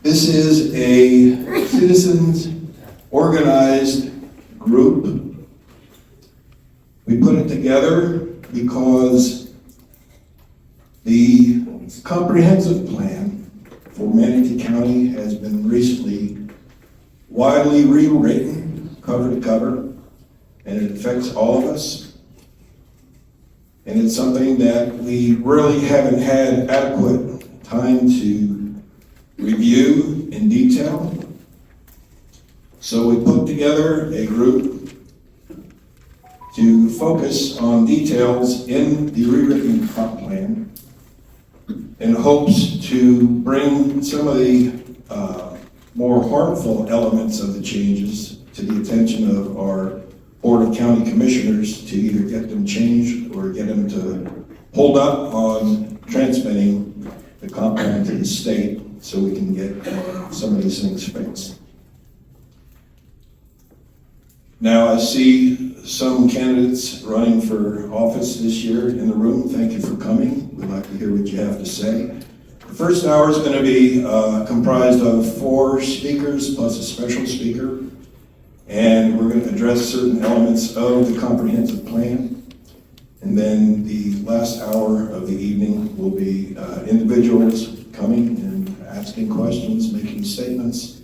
This is a citizens organized group. We put it together because the comprehensive plan for Manatee County has been recently widely rewritten, cover to cover, and it affects all of us. And it's something that we really haven't had adequate time to review in detail. So we put together a group to focus on details in the rewritten comp plan in hopes to bring some of the more harmful elements of the changes to the attention of our Board of County Commissioners to either get them changed or get them to hold up on transmitting the comp plan to the state so we can get some of these things fixed. Now I see some candidates running for office this year in the room. Thank you for coming. We'd like to hear what you have to say. The first hour is going to be comprised of 4 speakers plus a special speaker. And we're going to address certain elements of the comprehensive plan. And then the last hour of the evening will be individuals coming and asking questions, making statements,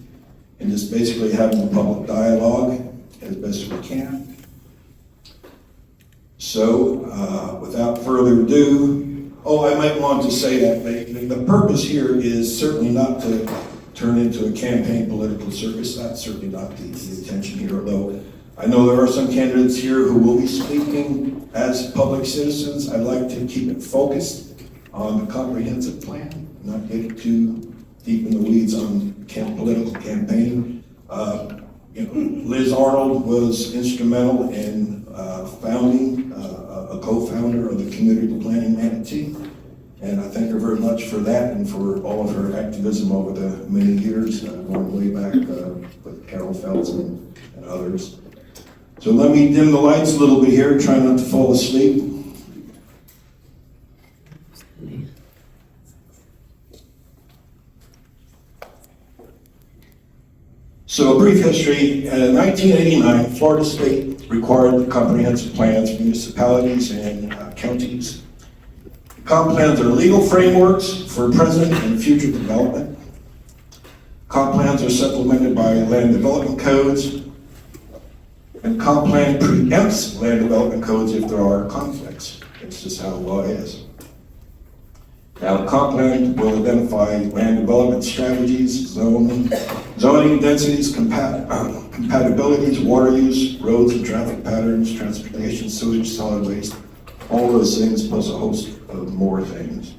and just basically having a public dialogue as best we can. So, without further ado, I might want to say that the purpose here is certainly not to turn into a campaign political circus. That's certainly not the intention here, although I know there are some candidates here who will be speaking as public citizens. I'd like to keep it focused on the comprehensive plan, not get too deep in the weeds on political campaigning. Liz Arnold was instrumental in founding, a co-founder of the Community Planning Manatee. And I thank her very much for that and for all of her activism over the many years, going way back with Carol Feltz and others. So let me dim the lights a little bit here, try not to fall asleep. So a brief history. In 1989, Florida State required comprehensive plans for municipalities and counties. Comp plans are legal frameworks for present and future development. Comp plans are supplemented by land development codes, and comp plan preempts land development codes if there are conflicts. That's just how the law is. Now, the comp plan will identify land development strategies, zoning densities, compatibilities, water use, roads and traffic patterns, transportation, sewage, solid waste, all those things, plus a host of more things.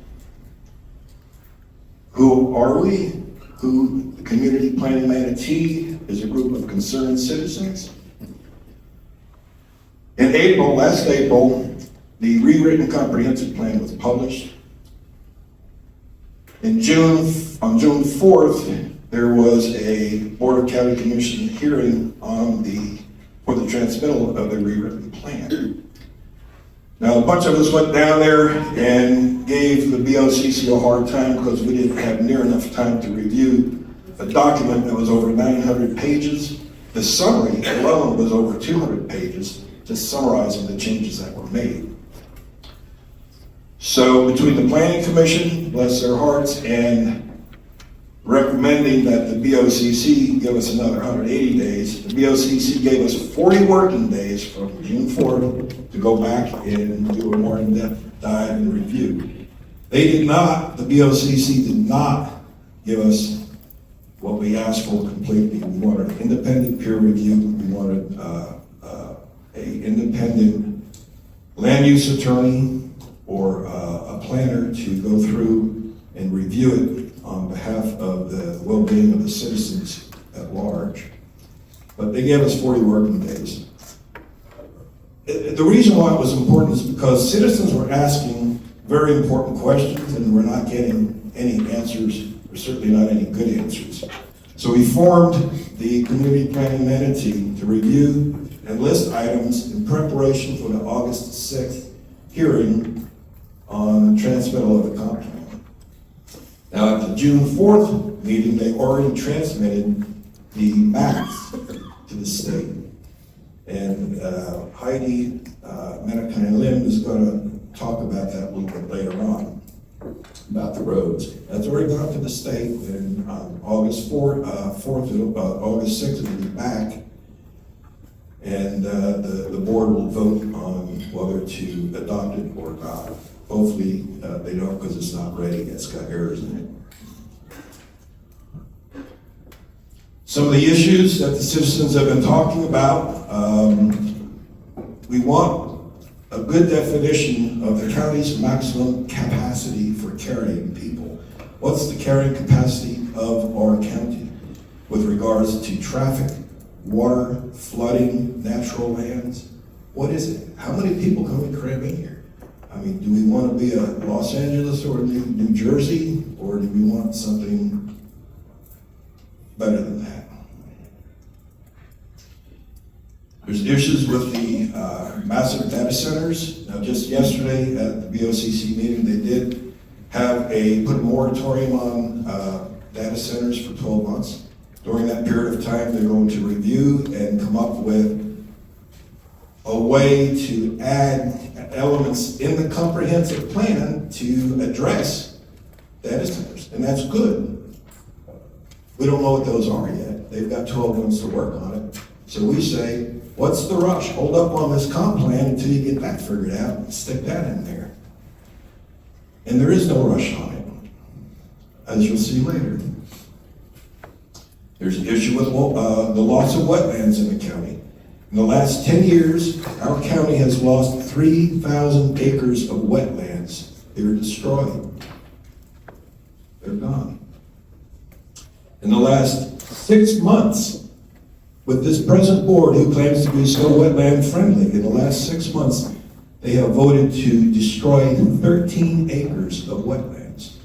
Who are we? The Community Planning Manatee is a group of concerned citizens. In April, last April, the rewritten comprehensive plan was published. On June 4th, there was a Board of County Commission hearing for the transmittal of the rewritten plan. Now, a bunch of us went down there and gave the BOCC a hard time because we didn't have near enough time to review a document that was over 900 pages. The summary alone was over 200 pages, just summarizing the changes that were made. So between the Planning Commission, bless their hearts, and recommending that the BOCC give us another 180 days, the BOCC gave us 40 working days from June 4th to go back and do a more in-depth dive and review. The BOCC did not give us what we asked for completely. We wanted an independent peer review. We wanted an independent land use attorney or a planner to go through and review it on behalf of the well-being of the citizens at large. But they gave us 40 working days. The reason why it was important is because citizens were asking very important questions and we're not getting any answers, or certainly not any good answers. So we formed the Community Planning Manatee to review and list items in preparation for the August 6th hearing on the transmittal of the comp plan. Now, at the June 4th meeting, they already transmitted the maps to the state. And Heidi Manatee Lim is going to talk about that a little bit later on, about the roads. That's already gone to the state, and on August 4th to August 6th, it'll be back. And the board will vote on whether to adopt it or not. Hopefully they don't, because it's not ready. It's got errors in it. Some of the issues that the citizens have been talking about, we want a good definition of the county's maximum capacity for carrying people. What's the carrying capacity of our county with regards to traffic, water, flooding, natural lands? What is it? How many people can we cram in here? I mean, do we want to be a Los Angeles or New Jersey, or do we want something better than that? There's issues with the massive data centers. Now, just yesterday at the BOCC meeting, they did have put a moratorium on data centers for 12 months. During that period of time, they're going to review and come up with a way to add elements in the comprehensive plan to address data centers, and that's good. We don't know what those are yet. They've got 12 months to work on it. So we say, what's the rush? Hold up on this comp plan until you get that figured out and stick that in there. And there is no rush on it, as you'll see later. There's an issue with the loss of wetlands in the county. In the last 10 years, our county has lost 3,000 acres of wetlands. They're destroyed. They're gone. In the last 6 months, with this present board who claims to be so wetland friendly, in the last 6 months, they have voted to destroy 13 acres of wetlands.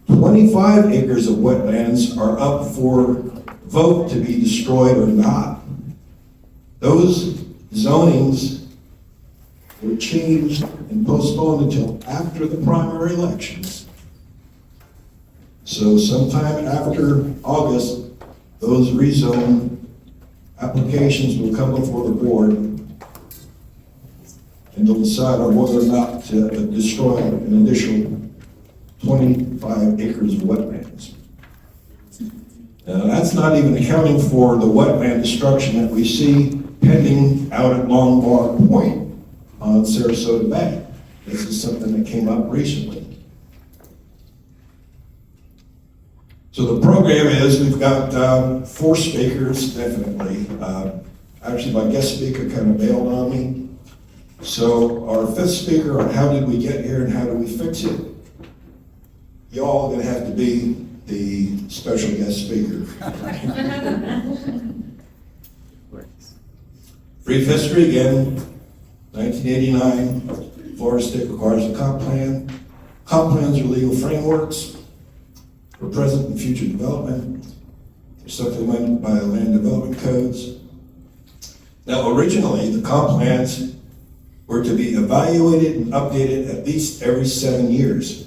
25 acres of wetlands are up for vote to be destroyed or not. Those zonings were changed and postponed until after the primary elections. So sometime after August, those rezone applications will come before the board, and they'll decide on whether or not to destroy an additional 25 acres of wetlands. That's not even accounting for the wetland destruction that we see pending out at Long Bar Point on Sarasota Bay. This is something that came up recently. So the program is, we've got 4 speakers, definitely. Actually, my guest speaker kind of bailed on me. So our 5th speaker on how did we get here and how do we fix it, y'all are going to have to be the special guest speaker. Brief history again, 1989, Florida State requires a comp plan. Comp plans are legal frameworks for present and future development. They're supplemented by the land development codes. Now, originally, the comp plans were to be evaluated and updated at least every 7 years.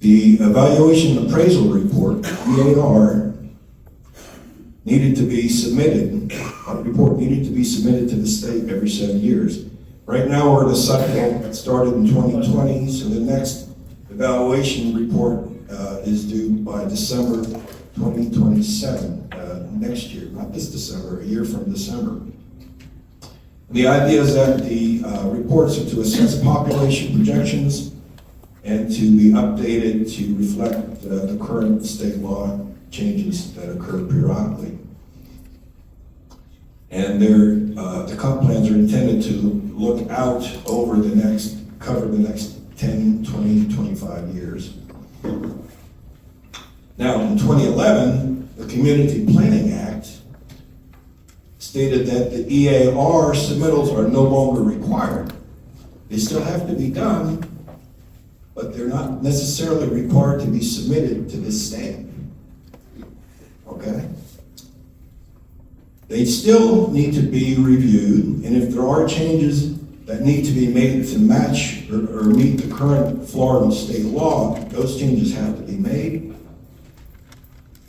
The evaluation and appraisal report, EAR, needed to be submitted. A report needed to be submitted to the state every 7 years. Right now, we're in a cycle that started in 2020, so the next evaluation report is due by December 2027, next year, not this December, a year from December. The idea is that the reports are to assess population projections and to be updated to reflect the current state law changes that occur periodically. And the comp plans are intended to look out over cover the next 10, 20, 25 years. Now, in 2011, the Community Planning Act stated that the EAR submittals are no longer required. They still have to be done, but they're not necessarily required to be submitted to this state. Okay? They still need to be reviewed, and if there are changes that need to be made to match or meet the current Florida state law, those changes have to be made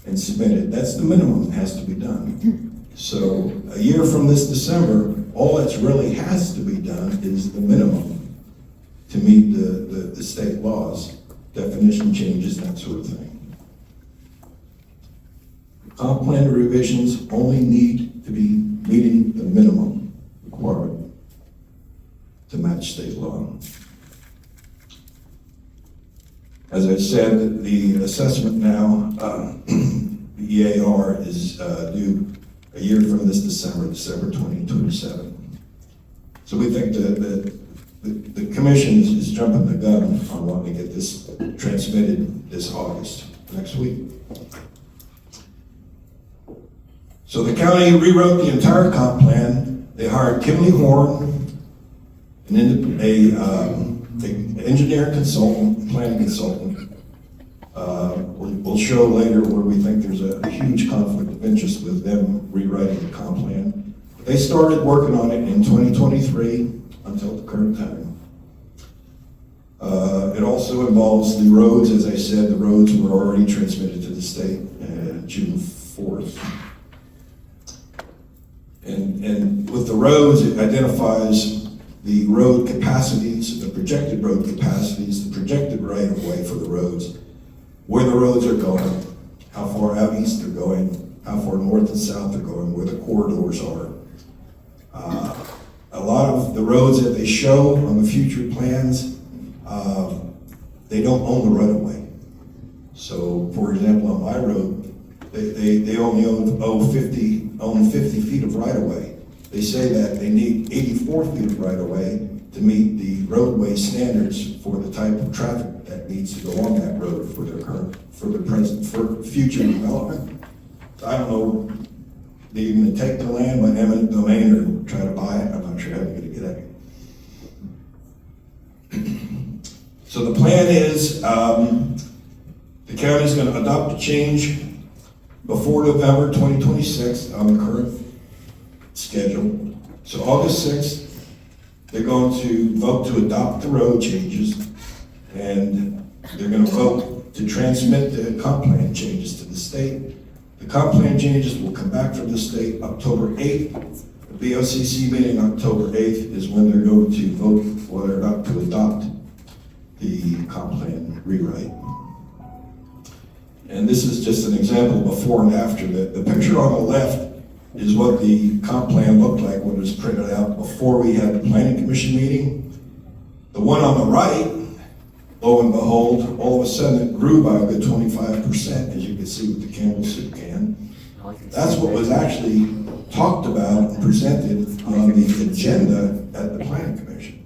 and submitted. That's the minimum that has to be done. So a year from this December, all that's really has to be done is the minimum to meet the state laws, definition changes, that sort of thing. Comp plan revisions only need to be meeting the minimum requirement to match state law. As I said, the assessment now, the EAR is due a year from this December 2027. So we think the commission is jumping the gun on wanting to get this transmitted this August, next week. So the county rewrote the entire comp plan. They hired Kimley Horn, an engineer consultant, planning consultant. We'll show later where we think there's a huge conflict of interest with them rewriting the comp plan. But they started working on it in 2023 until the current time. It also involves the roads. As I said, the roads were already transmitted to the state June 4th. And with the roads, it identifies the road capacities, the projected road capacities, the projected right-of-way for the roads, where the roads are going, how far out east they're going, how far north and south they're going, where the corridors are. A lot of the roads that they show on the future plans, they don't own the right-of-way. So, for example, on my road, they only own 50 feet of right-of-way. They say that they need 84 feet of right-of-way to meet the roadway standards for the type of traffic that needs to go on that road for their future development. So I don't know, they're even take the land by eminent domain or try to buy it. I'm not sure how they're gonna get it. So the plan is, the county's gonna adopt a change before November 2026 on the current schedule. So August 6th, they're going to vote to adopt the road changes, and they're going to vote to transmit the comp plan changes to the state. The comp plan changes will come back from the state October 8th. The BOCC meeting October 8th is when they're going to vote whether or not to adopt the comp plan rewrite. And this is just an example before and after. The picture on the left is what the comp plan looked like when it was printed out before we had the planning commission meeting. The one on the right, lo and behold, all of a sudden it grew by a good 25%, as you can see with the Campbell soup can. That's what was actually talked about and presented on the agenda at the planning commission.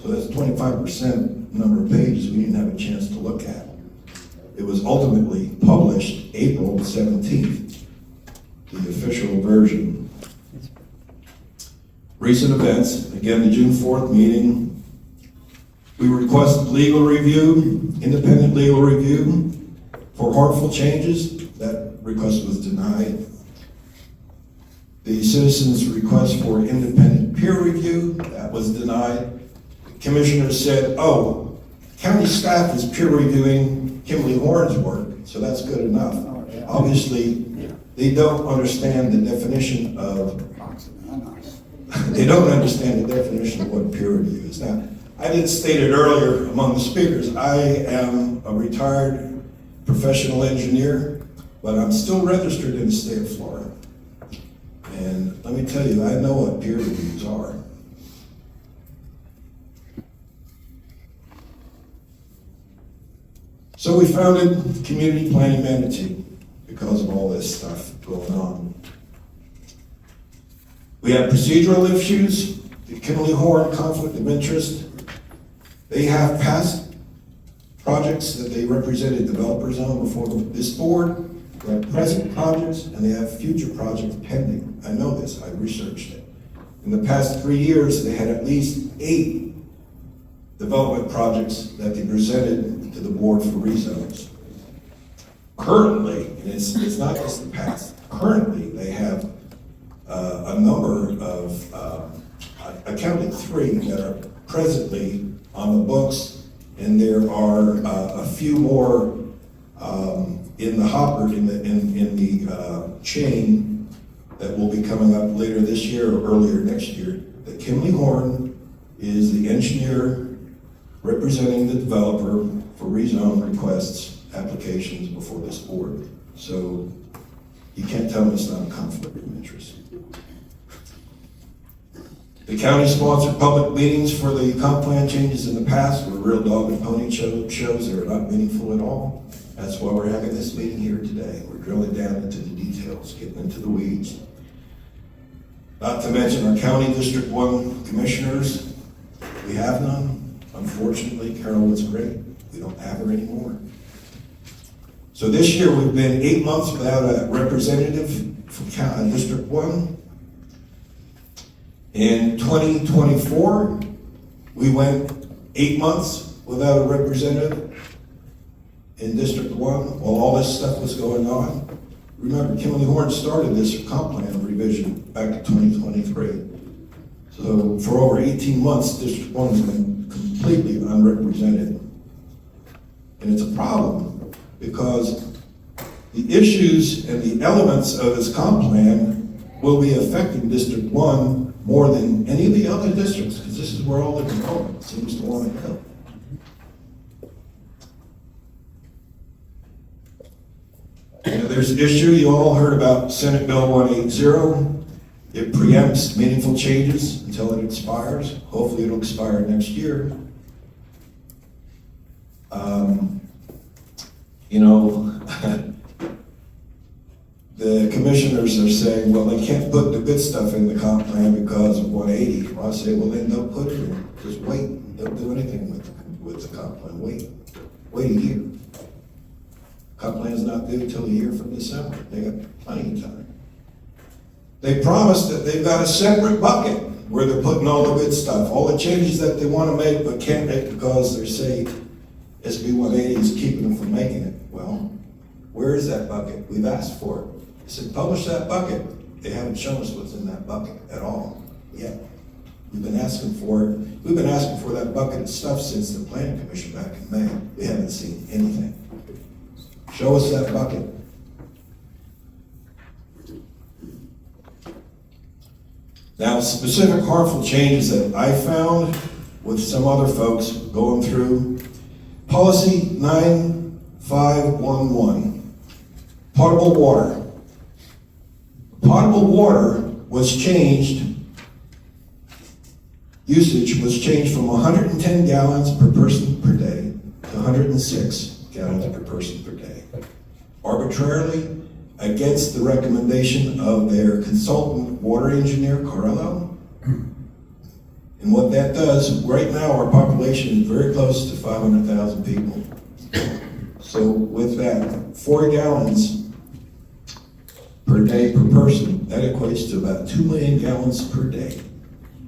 So that's 25% number of pages we didn't have a chance to look at. It was ultimately published April 17th, the official version. Recent events, again, the June 4th meeting. We requested legal review, independent legal review for harmful changes. That request was denied. The citizens' request for independent peer review, that was denied. The commissioner said, oh, county staff is peer reviewing Kimley Horn's work, so that's good enough. Obviously, they don't understand the definition of, they don't understand the definition of what peer review is. Now, I did state it earlier among the speakers, I am a retired professional engineer, but I'm still registered in the state of Florida. And let me tell you, I know what peer reviews are. So we founded Community Planning Manatee because of all this stuff going on. We have procedural issues, the Kimley Horn conflict of interest. They have past projects that they represented developers on before this board. They have present projects and they have future projects pending. I know this, I researched it. In the past 3 years, they had at least 8 development projects that they presented to the board for rezones. Currently, and it's not just the past, currently they have a number of, I counted 23 that are presently on the books, and there are a few more in the hopper, in the chain that will be coming up later this year or earlier next year. That Kimley Horn is the engineer representing the developer for rezone requests, applications before this board. So you can't tell me it's not a conflict of interest. The county sponsored public meetings for the comp plan changes in the past were real dog and pony shows that are not meaningful at all. That's why we're having this meeting here today. We're drilling down into the details, getting into the weeds. Not to mention our county District 1 commissioners. We have none. Unfortunately, Carol was great. We don't have her anymore. So this year we've been 8 months without a representative from District 1. In 2024, we went 8 months without a representative in District 1 while all this stuff was going on. Remember, Kimley Horn started this comp plan revision back in 2023. So for over 18 months, District 1 has been completely unrepresented. And it's a problem because the issues and the elements of this comp plan will be affecting District 1 more than any of the other districts, because this is where all the development seems to want to go. And there's an issue you all heard about, Senate Bill 180. It preempts meaningful changes until it expires. Hopefully it'll expire next year. The commissioners are saying, well, they can't put the good stuff in the comp plan because of 180. Well, I say, well, then don't put it in. Just wait. Don't do anything with the comp plan. Wait a year. Comp plan's not due until a year from December. They got plenty of time. They promised that they've got a separate bucket where they're putting all the good stuff, all the changes that they want to make but can't make because they're saying SB 180 is keeping them from making it. Well, where is that bucket? We've asked for it. I said, publish that bucket. They haven't shown us what's in that bucket at all yet. We've been asking for it. We've been asking for that bucket of stuff since the Planning Commission back in May. We haven't seen anything. Show us that bucket. Now, specific harmful changes that I found with some other folks going through. Policy 9511, potable water. Potable water was changed, usage was changed from 110 gallons per person per day to 106 gallons per person per day. Arbitrarily, against the recommendation of their consultant water engineer, Corello. And what that does, right now our population is very close to 500,000 people. So with that, 4 gallons per day per person, that equates to about 2 million gallons per day.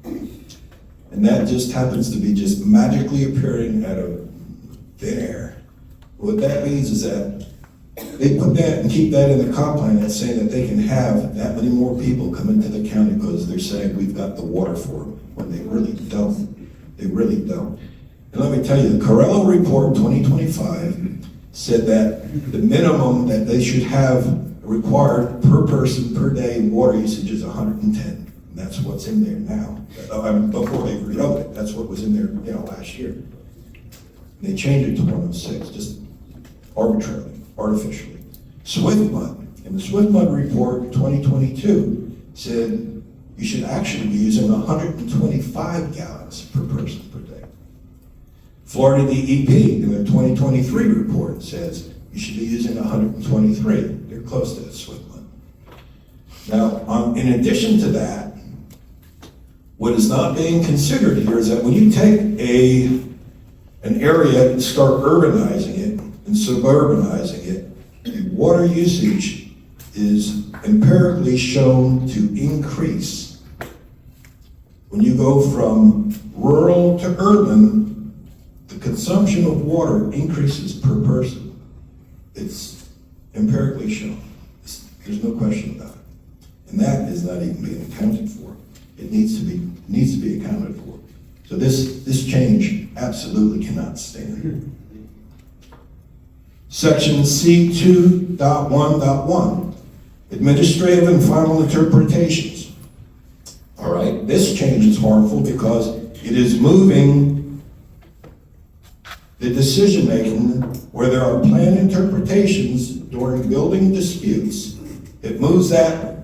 And that just happens to be just magically appearing out of thin air. What that means is that they put that and keep that in the comp plan that's saying that they can have that many more people come into the county because they're saying we've got the water for them, when they really don't. They really don't. And let me tell you, the Corello report 2025 said that the minimum that they should have required per person per day water usage is 110. And that's what's in there now. Before they redoubled it, that's what was in there last year. And they changed it to 106, just arbitrarily. Artificially. SwiftMud, and the SwiftMud report 2022 said you should actually be using 125 gallons per person per day. Florida DEP in their 2023 report says you should be using 123. They're close to that SwiftMud. Now, in addition to that, what is not being considered here is that when you take an area and start urbanizing it, and suburbanizing it, water usage is empirically shown to increase. When you go from rural to urban, the consumption of water increases per person. It's empirically shown. There's no question about it. And that is not even being accounted for. It needs to be accounted for. So this change absolutely cannot stand. Section C2.1.1, administrative and final interpretations. All right, this change is harmful because it is moving the decision-making where there are plan interpretations during building disputes. It moves that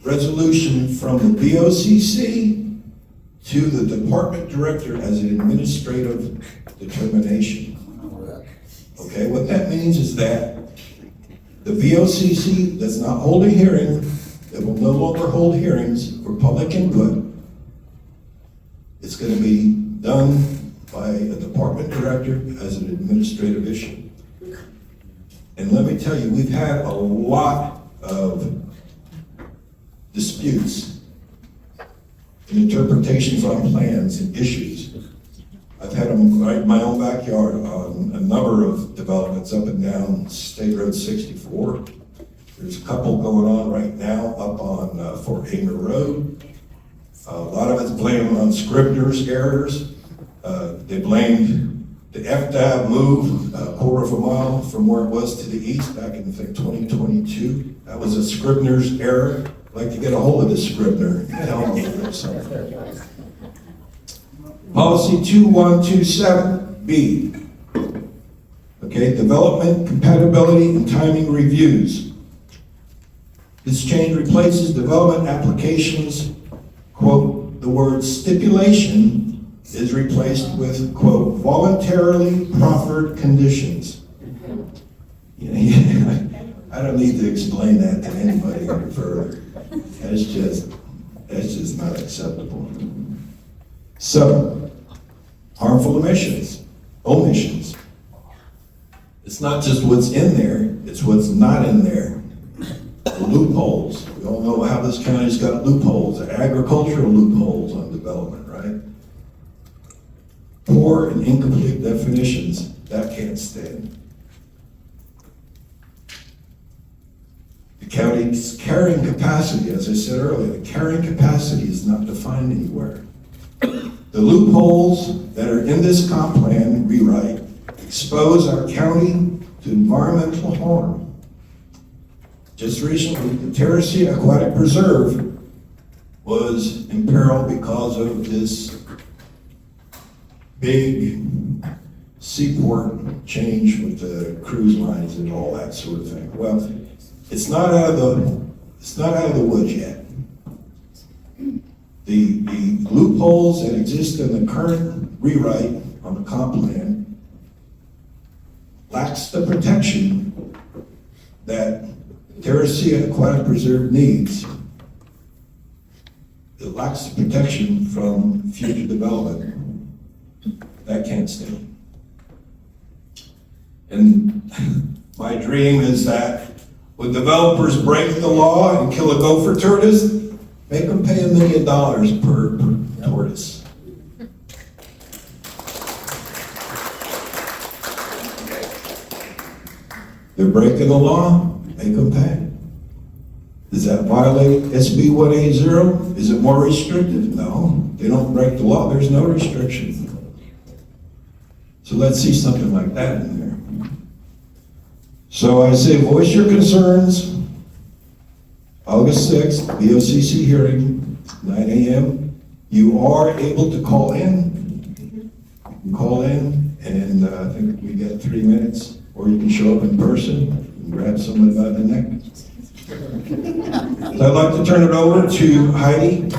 resolution from the BOCC to the department director as an administrative determination. Okay, what that means is that the VOCC does not hold a hearing, it will no longer hold hearings for public input. It's going to be done by a department director as an administrative issue. And let me tell you, we've had a lot of disputes and interpretations on plans and issues. I've had them right in my own backyard on a number of developments up and down State Road 64. There's a couple going on right now up on Fort Hamer Road. A lot of it's blamed on Scribner's errors. They blamed the FDAB move a quarter of a mile from where it was to the east back in, I think, 2022. That was a Scribner's error. I'd like to get a hold of this Scribner. Policy 2127B. Okay, development, compatibility, and timing reviews. This change replaces development applications, quote, the word stipulation is replaced with, quote, voluntarily proffered conditions. I don't need to explain that to anybody any further. That's just not acceptable. So, harmful omissions. It's not just what's in there, it's what's not in there. The loopholes. We all know how this county's got loopholes, agricultural loopholes on development, right? Poor and incomplete definitions, that can't stand. The county's carrying capacity, as I said earlier, the carrying capacity is not defined anywhere. The loopholes that are in this comp plan rewrite expose our county to environmental harm. Just recently, the Terracea Aquatic Preserve was in peril because of this big seaport change with the cruise lines and all that sort of thing. Well, it's not out of the woods yet. The loopholes that exist in the current rewrite on the comp plan lacks the protection that Terracea Aquatic Preserve needs. It lacks the protection from future development. That can't stand. And my dream is that when developers break the law and kill a gopher tortoise, make them pay $1 million per tortoise. They're breaking the law, make them pay. Does that violate SB 180? Is it more restrictive? No. They don't break the law, there's no restriction. So let's see something like that in there. So I say voice your concerns. August 6th, BOCC hearing, 9 a.m. You are able to call in. You can call in, and I think we get 3 minutes, or you can show up in person and grab somebody by the neck. So I'd like to turn it over to Heidi.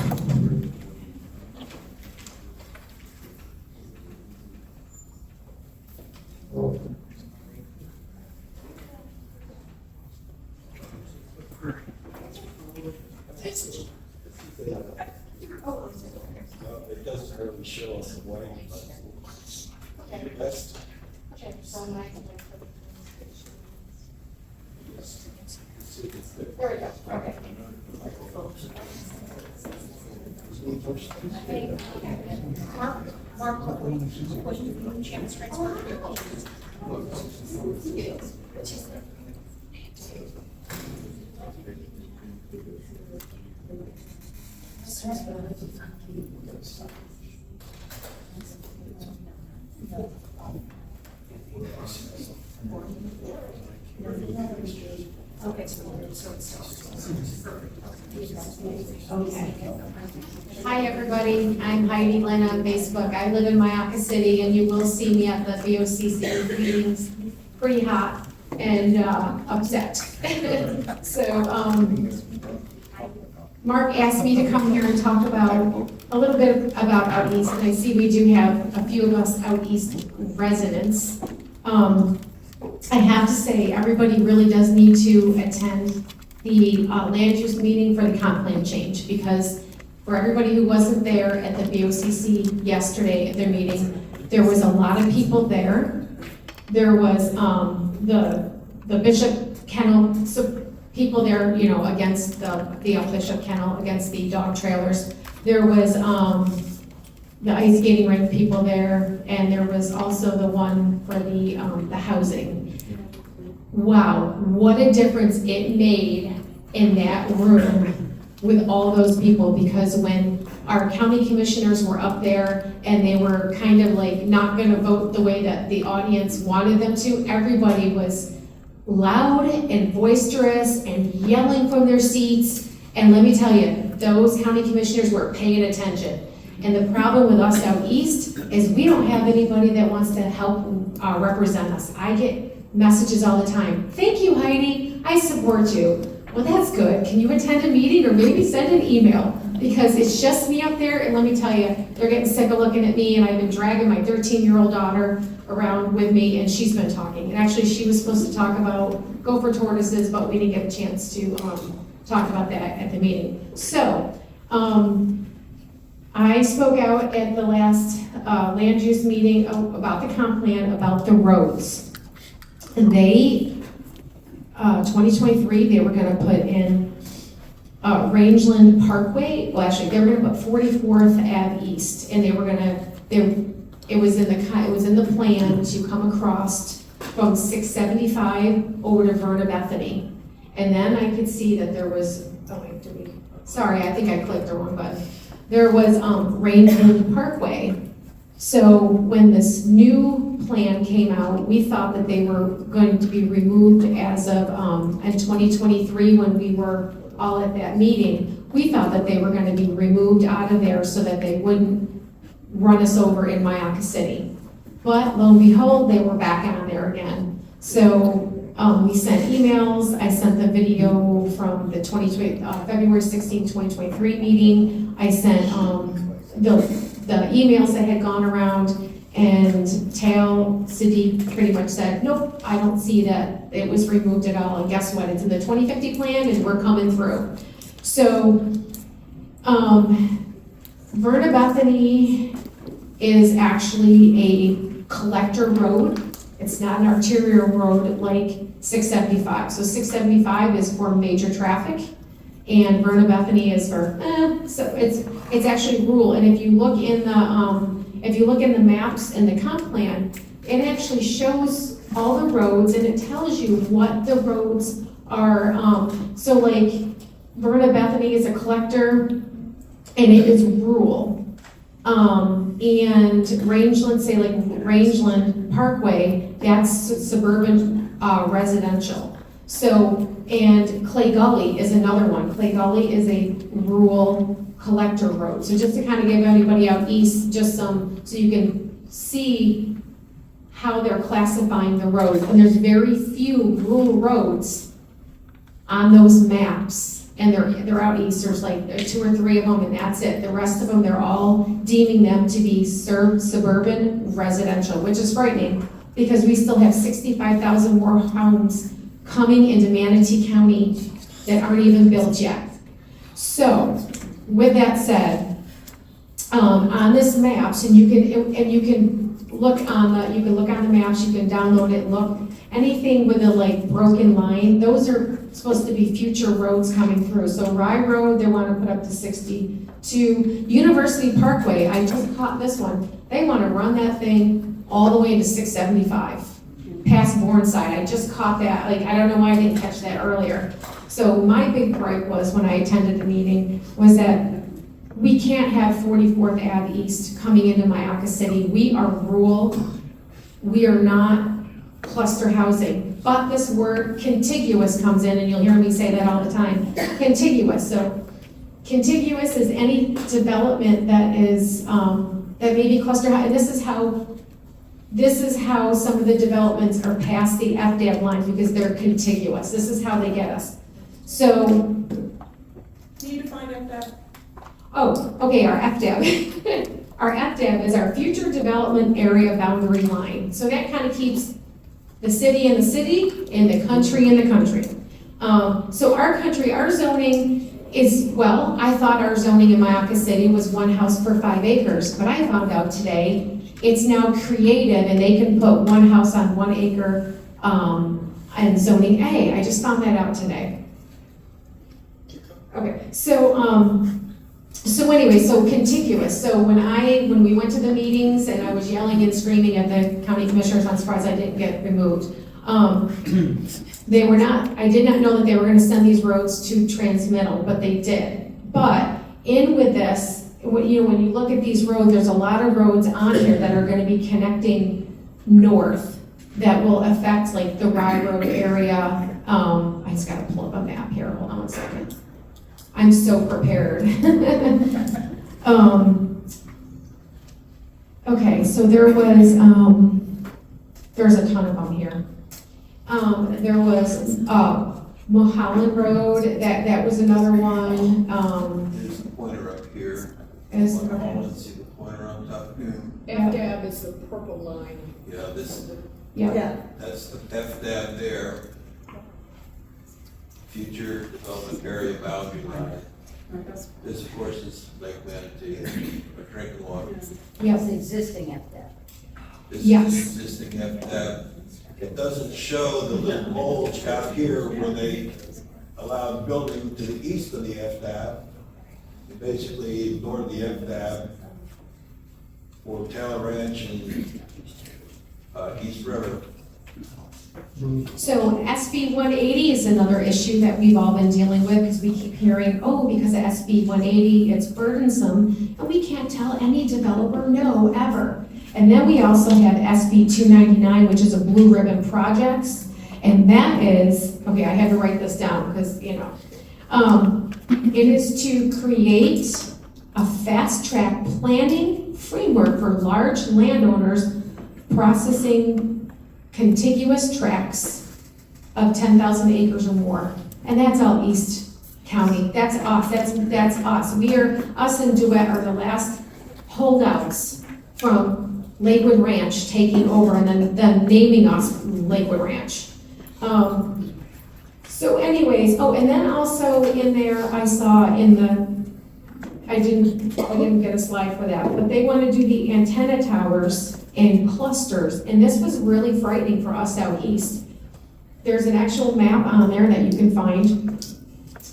It doesn't really show us the way. There we go. Okay. Mark, chance transfer. Okay, so it's. Okay. Hi, everybody. I'm Heidi Lynn on Facebook. I live in Myakka City, and you will see me at the BOCC meetings, pretty hot and upset. So, Mark asked me to come here and talk about, a little bit about out east, and I see we do have a few of us out east residents. I have to say, everybody really does need to attend the land use meeting for the comp plan change, because for everybody who wasn't there at the BOCC yesterday at their meeting, there was a lot of people there. There was the Bishop Kennel people there, you know, against the Bishop Kennel, against the dog trailers. There was the ice skating rink people there, and there was also the one for the housing. Wow, what a difference it made in that room with all those people, because when our county commissioners were up there and they were kind of like not gonna vote the way that the audience wanted them to, everybody was loud and boisterous and yelling from their seats. And let me tell you, those county commissioners were paying attention. And the problem with us out east is we don't have anybody that wants to help represent us. I get messages all the time. Thank you, Heidi. I support you. Well, that's good. Can you attend a meeting or maybe send an email? Because it's just me up there, and let me tell you, they're getting sick of looking at me, and I've been dragging my 13-year-old daughter around with me, and she's been talking. And actually, she was supposed to talk about gopher tortoises, but we didn't get a chance to talk about that at the meeting. So, I spoke out at the last land use meeting about the comp plan, about the roads. And they, 2023, they were gonna put in Rangeland Parkway. Well, actually, they were gonna put 44th Ave East, and they were gonna, it was in the plan to come across from 675 over to Verna Bethany. And then I could see that there was, sorry, I think I clicked the wrong button. There was Rangeland Parkway. So when this new plan came out, we thought that they were going to be removed as of in 2023, when we were all at that meeting. We thought that they were going to be removed out of there so that they wouldn't run us over in Myakka City. But lo and behold, they were back on there again. So we sent emails. I sent the video from the February 16, 2023 meeting. I sent the emails that had gone around, and Tal Siddiq pretty much said, nope, I don't see that it was removed at all. And guess what? It's in the 2050 plan, and we're coming through. So, Verna Bethany is actually a collector road. It's not an arterial road like 675. So 675 is for major traffic, and Verna Bethany is for, so it's actually rural. And if you look in the maps in the comp plan, it actually shows all the roads, and it tells you what the roads are. So like Verna Bethany is a collector, and it is rural. And Rangeland, say like Rangeland Parkway, that's suburban residential. So, and Clay Gully is another one. Clay Gully is a rural collector road. So just to kind of give anybody out east just some, so you can see how they're classifying the roads. And there's very few rural roads on those maps. And they're out east. There's like 2 or 3 of them, and that's it. The rest of them, they're all deeming them to be suburban residential, which is frightening, because we still have 65,000 more homes coming into Manatee County that aren't even built yet. So, with that said, on this maps, and you can look on the maps, you can download it, look, anything with a like broken line, those are supposed to be future roads coming through. So Rye Road, they want to put up to 62. University Parkway, I just caught this one. They want to run that thing all the way to 675, past Bourneside. I just caught that. Like, I don't know why I didn't catch that earlier. So my big gripe was, when I attended the meeting, was that we can't have 44th Ave East coming into Myakka City. We are rural. We are not cluster housing. but this word contiguous comes in, and you'll hear me say that all the time. Contiguous, so contiguous is any development that is, that may be cluster, and this is how some of the developments are past the FDAB lines, because they're contiguous. This is how they get us. So, Can you define that? oh, okay, our FDAB. Our FDAB is our future development area boundary line. So that kind of keeps the city in the city and the country in the country. So our zoning is, well, I thought our zoning in Myakka City was 1 house per 5 acres, but I found out today it's now creative and they can put 1 house on 1 acre and zoning A. I just found that out today. Okay, so anyway, so contiguous. So when we went to the meetings and I was yelling and screaming at the county commissioners, I'm surprised I didn't get removed. They were not, I did not know that they were gonna send these roads to transmittal, but they did. But in with this, when you look at these roads, there's a lot of roads on here that are gonna be connecting north that will affect like the Rye Road area. I just gotta pull up a map here, hold on 1 second. I'm so prepared. Okay, so there's a ton of them here. There was Mulholland Road, that was another one. There's the pointer up here. Is- See the pointer on top here? FDAB is the purple line. Yeah, Yeah, that's the FDAB there. Future Development Area Boundary Line. This, of course, is Lake Manatee, for drinking water. yes, It's existing at that. This Yes. is existing FDAB. It doesn't show the little bulge out here where they allowed building to the east of the FDAB. They basically ignored the FDAB for Taylor Ranch and East River. so SB 180 is another issue that we've all been dealing with, because we keep hearing, oh, because of SB 180, it's burdensome, and we can't tell any developer no, ever. And then we also have SB 299, which is a blue ribbon projects, and that is, okay, I had to write this down, because, it is to create a fast-track planning framework for large landowners processing contiguous tracts of 10,000 acres or more. And that's all East County. That's us. That's us. Us and Duet are the last holdouts from Lakewood Ranch taking over and then them naming us Lakewood Ranch. So anyways, oh, and then also in there, I saw in the, I didn't get a slide for that, but they want to do the antenna towers in clusters, and this was really frightening for us out east. There's an actual map on there that you can find, and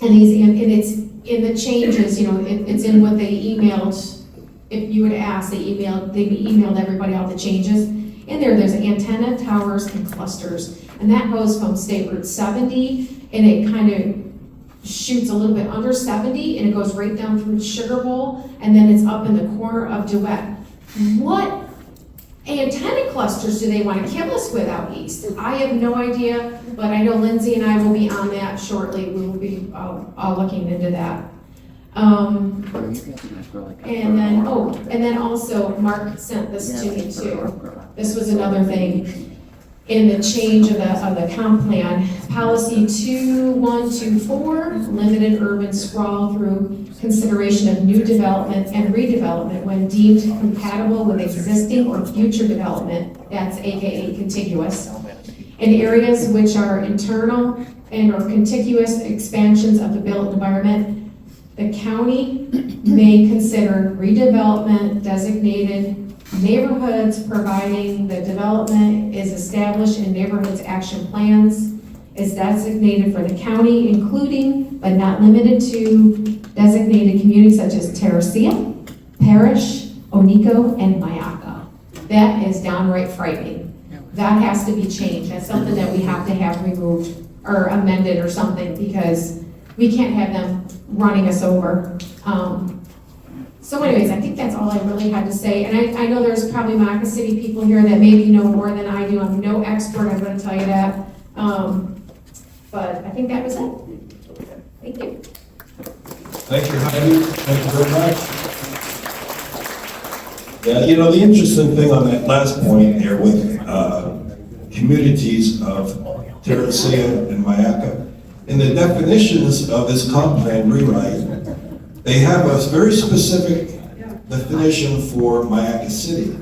it's in the changes, it's in what they emailed. If you would ask, they emailed everybody all the changes. In there's antenna towers and clusters, and that goes from State Route 70, and it kind of shoots a little bit under 70, and it goes right down through Sugar Bowl, and then it's up in the corner of Duet. What antenna clusters do they want to kill us with out east? I have no idea, but I know Lindsay and I will be on that shortly. We will be all looking into that. And then also Mark sent this to me too. This was another thing in the change of the comp plan. Policy 2124, limited urban sprawl through consideration of new development and redevelopment when deemed compatible with existing or future development, that's AKA contiguous, in areas which are internal and or contiguous expansions of the built environment. The county may consider redevelopment designated neighborhoods, providing the development is established in neighborhoods action plans, is designated for the county, including but not limited to designated communities such as Terracea, Parish, Oniko, and Myakka. That is downright frightening. That has to be changed. That's something that we have to have removed or amended or something, because we can't have them running us over. So anyways, I think that's all I really had to say. And I know there's probably Myakka City people here that maybe know more than I do. I'm no expert, I'm gonna tell you that. But I think that was it. Thank you. Thank you, Heidi. Thank you very much. Yeah, you know, the interesting thing on that last point there with communities of Terracea and Mayaca, in the definitions of this comp plan rewrite, they have a very specific definition for Mayaca City.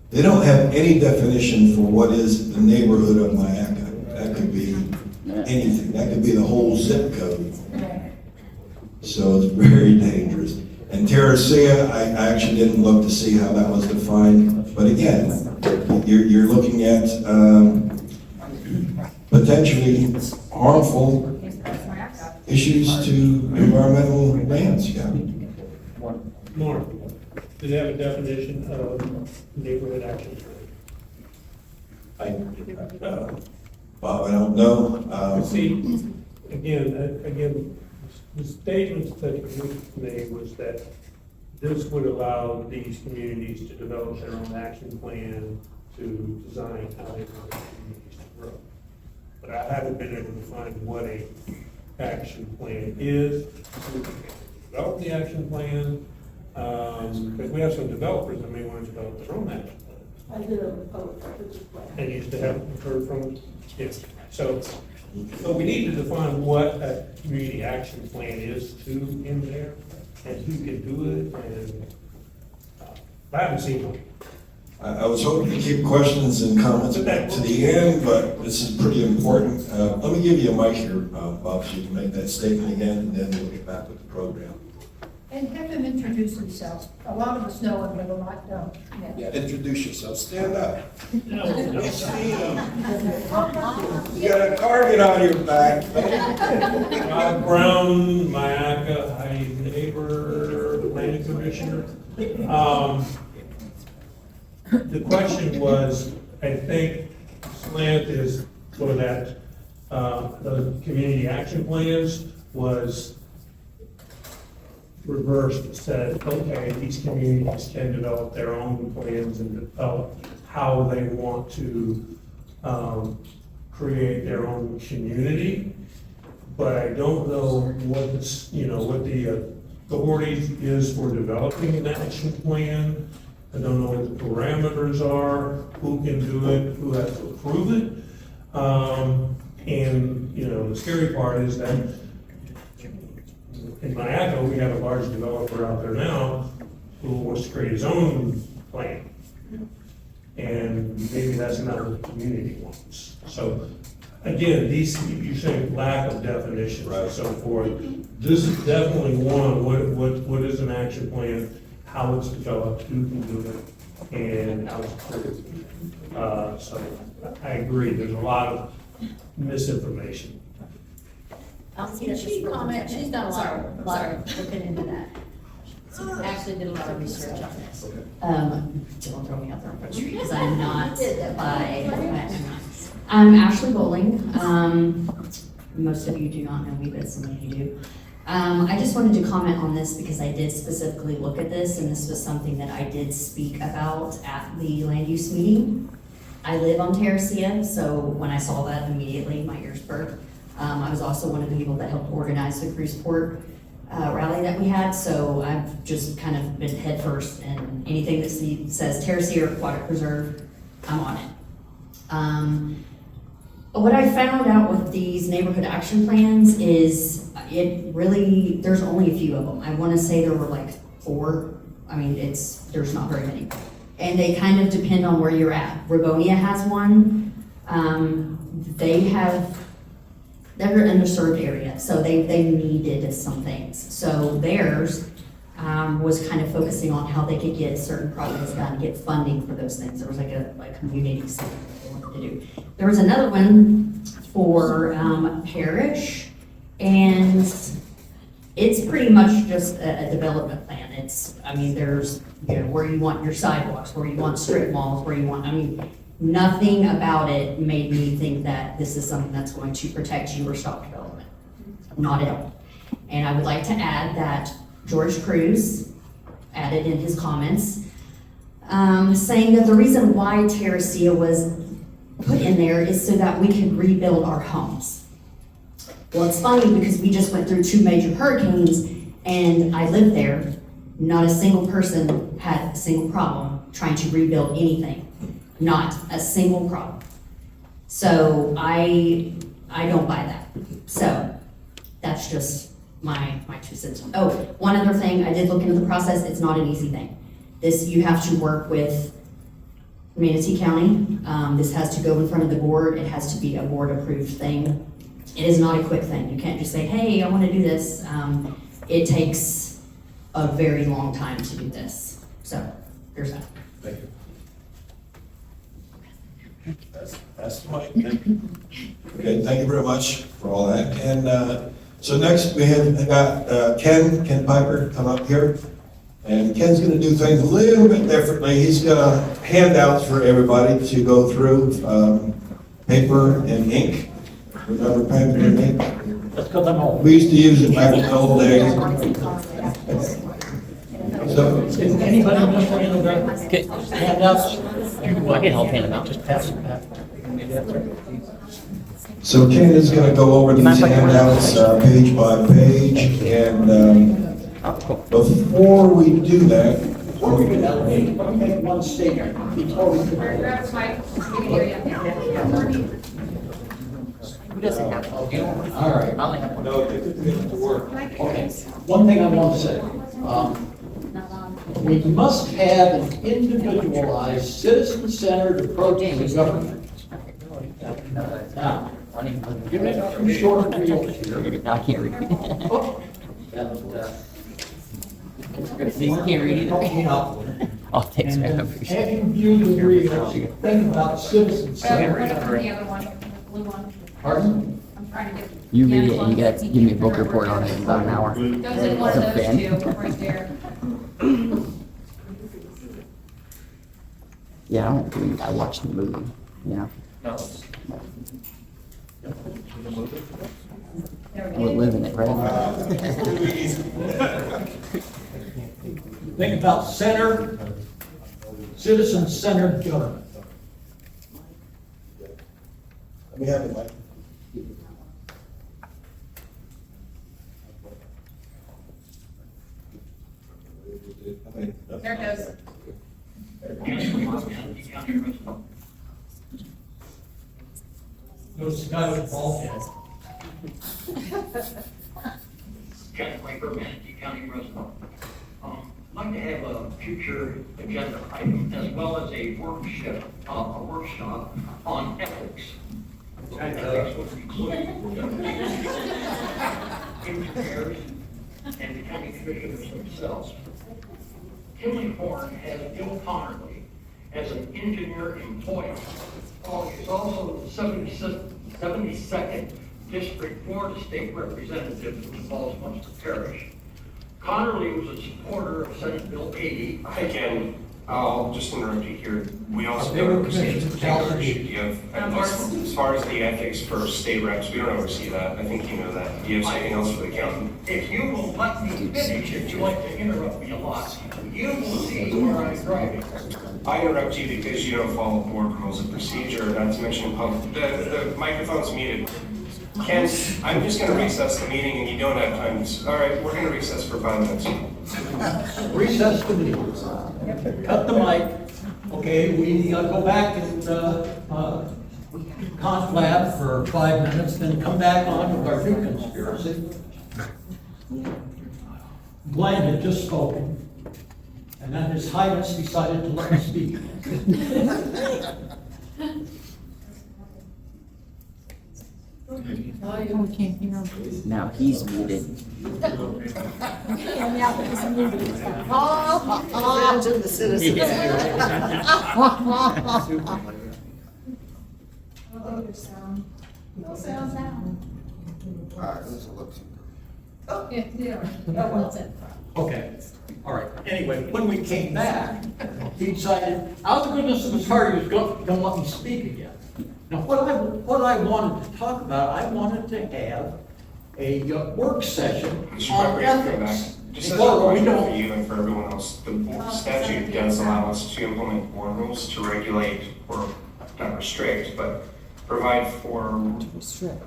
They don't have any definition for what is the neighborhood of Mayaca. That could be anything. That could be the whole zip code. So it's very dangerous. And Terracea, I actually didn't look to see how that was defined. But again, you're looking at potentially harmful issues to environmental lands, yeah. Mark, do they have a definition of neighborhood action plan? Bob, I don't know. See, again, the statements that you made was that this would allow these communities to develop their own action plan to design how they want their communities to grow. But I haven't been able to find what a action plan is. Develop the action plan, because we have some developers that may want to develop their own action plan. I did a public records plan. And used to have heard from, yes, so we need to define what a community action plan is too in there, and who can do it, and, I haven't seen one. I was hoping to keep questions and comments back to the end, but this is pretty important. Let me give you a mic here, Bob, so you can make that statement again, and then we'll get back with the program. And have them introduce themselves. A lot of us know them, but a lot don't. Yeah, introduce yourself. Stand up. No. You got a target on your back. Rob Brown, Mayaca, High Neighbor, Planning Commissioner. The question was, I think, slant is for that, the community action plans was reversed, said, okay, these communities can develop their own plans and develop how they want to create their own community. But I don't know what this, what the authority is for developing an action plan. I don't know what the parameters are, who can do it, who has to approve it. And, the scary part is that in Mayaca, we have a large developer out there now who wants to create his own plan. And maybe that's not what the community wants. So again, you're saying lack of definitions and so forth. This is definitely one, what is an action plan, how it's developed, who can do it, and how it's approved. So I agree, there's a lot of misinformation. Can she comment? She's done a lot of looking into that. Actually did a lot of research on this. Don't throw me out there on Front Street, because I'm not I'm Ashley Bowling. Most of you do not know me, but some of you do. I just wanted to comment on this because I did specifically look at this, and this was something that I did speak about at the land use meeting. I live on Terracea, so when I saw that immediately, my ears perked. I was also one of the people that helped organize the Cruiseport rally that we had, so I've just kind of been headfirst, and anything that says Terracea or Aquatic Preserve, I'm on it. What I found out with these neighborhood action plans is there's only a few of them. I want to say there were like 4. I mean, there's not very many. And they kind of depend on where you're at. Rivonia has one. They're an underserved area, so they needed some things. So theirs was kind of focusing on how they could get certain projects done, get funding for those things. There was like a community center that they wanted to do. There was another one for Parish, and it's pretty much just a development plan. There's, where you want your sidewalks, where you want strip malls, nothing about it made me think that this is something that's going to protect you or stop development. Not at all. And I would like to add that George Cruz added in his comments, saying that the reason why Terracea was put in there is so that we can rebuild our homes. Well, it's funny because we just went through 2 major hurricanes and I lived there. Not a single person had a single problem trying to rebuild anything. Not a single problem. So I don't buy that. So that's just my 2 cents. Oh, one other thing, I did look into the process. It's not an easy thing. This, you have to work with Manatee County. This has to go in front of the board. It has to be a board-approved thing. It is not a quick thing. You can't just say, hey, I want to do this. It takes a very long time to do this. So, there's that. Thank you. That's Mike. Okay, thank you very much for all that. And so next we have got Ken Piper come up here. And Ken's gonna do things a little bit differently. He's got handouts for everybody to go through, paper and ink. Remember paper and ink? Let's go them home. We used to use it back in the old days. So, Is anybody want to handle that? Handouts? I can help hand them out, just pass them back. so Ken is gonna go over these handouts, page by page, and, before we do that, Before we do that, let me make one statement before we. Who doesn't have one? All right. I only have one. No, they could get to work. Okay, one thing I want to say, we must have an individualized, citizen-centered approach to government. Now, give me two short reels here. I can't read. And, You can't read help me either. out. I'll take And it. as you view the reels, think about citizen-centered. The other one, the blue one. Pardon? I'm trying to get. You read it and you got to give me a book report on it in about an hour. Those are one It's a of those fan. two, right there. Yeah, I don't think I watched the movie, you know? We're living it, right? Think about citizen-centered government. let me have it, Mike. There it goes. Notice the guy with the bald head. Ken Quaker, Manatee County resident. I'd like to have a future agenda item as well as a workshop on ethics. Ethics would include engineers and the county commissioners themselves. Kimley Horn has Bill Connerly as an engineer employee. He's also the 72nd District Florida State Representative, which involves Munster Parish. Connerly was a supporter of Senate Bill 80. Again, I'll just interrupt you here. We also They were don't oversee this commissioned particular to issue. Do you have, as far as the ethics for state reps, we don't oversee that. I think you know that. Do you have something else for the county? If you will let me finish, if you like to interrupt me a lot, you will see where I'm driving. I interrupt you because you don't follow board rules of procedure, not to mention public, the microphone's muted. Ken, I'm just gonna recess the meeting and you don't have time. All right, we're gonna recess for 5 minutes. Recess the meeting. Cut the mic. Okay, we go back and conflab for 5 minutes, then come back on with our new conspiracy. Glenn had just spoken, and then His Highness decided to let me speak. Now he's muted. Okay, all right. Anyway, when we came back, he decided, out of the goodness of his heart, he was going to let me speak again. Now, what I wanted to talk about, I wanted to have a work session Mr. on Piper, you can go back. ethics. Just as a Well, we reminder for don't, you and for everyone else, the statute does allow us to implement board rules to regulate or not restrict, but provide for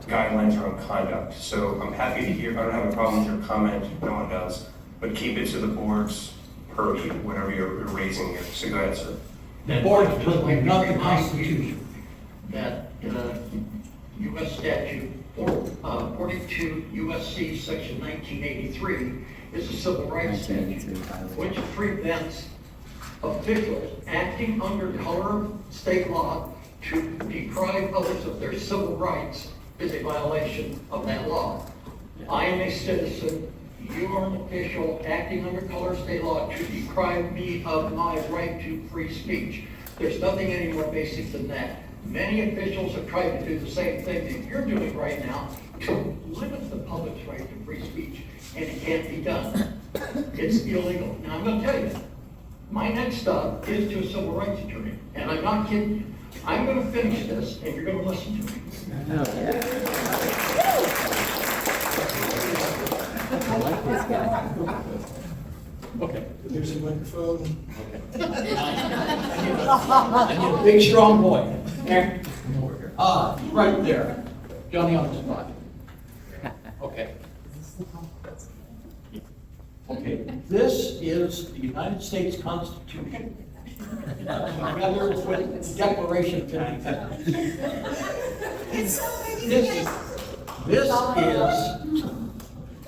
guidelines around conduct. So I'm happy to hear, I don't have a problem with your comment, no one does, but keep it to the board's purview, whatever you're raising here. So go ahead, sir. The board is totally not the Constitution. That U.S. statute 42 U.S.C. section 1983 is a civil rights statute, which prevents officials acting under color of state law to deprive others of their civil rights is a violation of that law. I am a citizen, you are an official acting under color of state law to deprive me of my right to free speech. There's nothing any more basic than that. Many officials have tried to do the same thing that you're doing right now to limit the public's right to free speech, and it can't be done. It's illegal. Now, I'm going to tell you, my next stop is to a civil rights attorney, and I'm not kidding you. I'm going to finish this, and you're going to listen to me. I like this guy. Okay. Here's the microphone. I need a big, strong boy. There. Right there. Johnny on the spot. Okay. Okay, this is the United States Constitution. Together with the Declaration of Independence. This is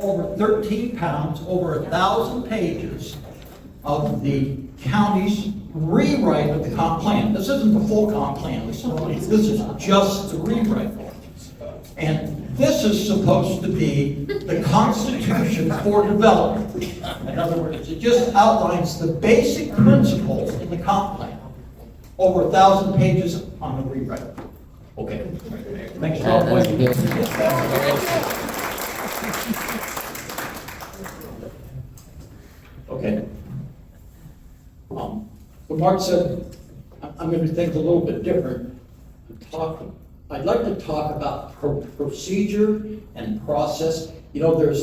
over 13 pounds, over 1,000 pages of the county's rewrite of the comp plan. This isn't the full comp plan, this is just the rewrite. And this is supposed to be the Constitution for development. In other words, it just outlines the basic principles in the comp plan. Over 1,000 pages on the rewrite. Okay. Thanks for all That's waiting. good. Okay. What Mark said, I'm going to think a little bit different. I'd like to talk about procedure and process. You know, there's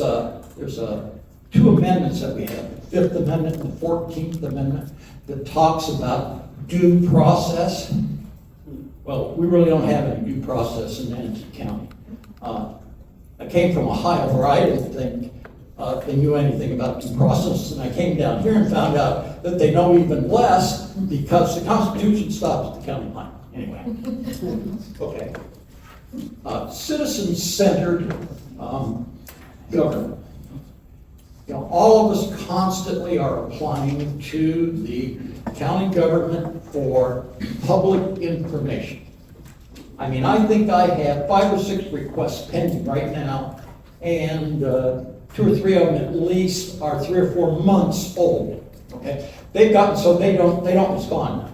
two amendments that we have, the Fifth Amendment and the 14th Amendment, that talks about due process. Well, we really don't have any due process in Manatee County. I came from Ohio, where I didn't think they knew anything about due process, and I came down here and found out that they know even less because the Constitution stops at the county line. Anyway, okay. Citizen-centered government. You know, all of us constantly are applying to the county government for public information. I mean, I think I have 5 or 6 requests pending right now, and 2 or 3 of them at least are 3 or 4 months old. Okay, they've gotten so they don't respond now.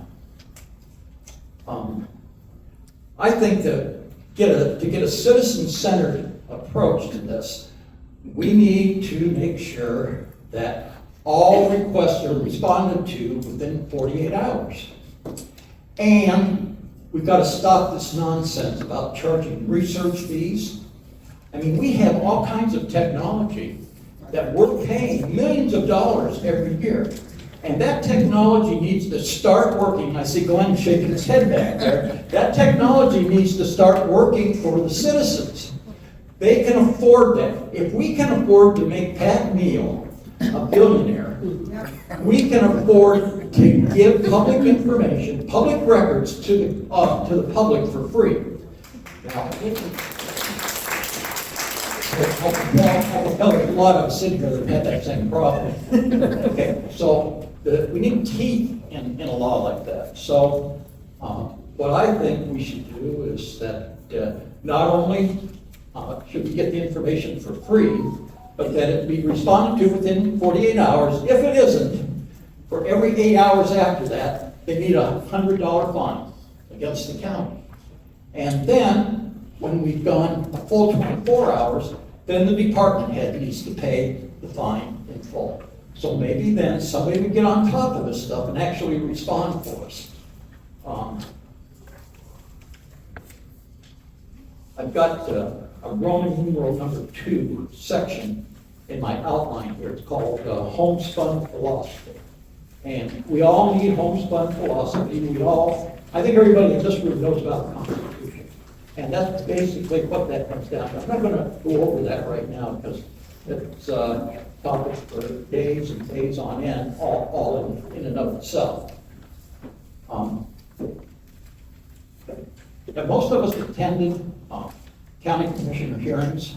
I think to get a citizen-centered approach to this, we need to make sure that all requests are responded to within 48 hours. And we've got to stop this nonsense about charging research fees. I mean, we have all kinds of technology that we're paying millions of dollars every year. And that technology needs to start working. I see Glenn shaking his head back there. That technology needs to start working for the citizens. They can afford that. If we can afford to make Pat Neal a billionaire, we can afford to give public information, public records to the public for free. Now, a lot of us sitting here that had that same problem. Okay, so we need teeth in a law like that. So what I think we should do is that not only should we get the information for free, but that it be responded to within 48 hours. If it isn't, for every 8 hours after that, they need a $100 fine against the county. And then, when we've gone a full 24 hours, then the department head needs to pay the fine in full. So maybe then somebody would get on top of this stuff and actually respond for us. I've got a Roman numeral number 2 section in my outline here. It's called homespun philosophy. And we all need homespun philosophy, I think everybody in this room knows about the Constitution. And that's basically what that comes down to. I'm not gonna go over that right now, because it's a topic for days and days on end, all in and of itself. And most of us attended county commissioner hearings.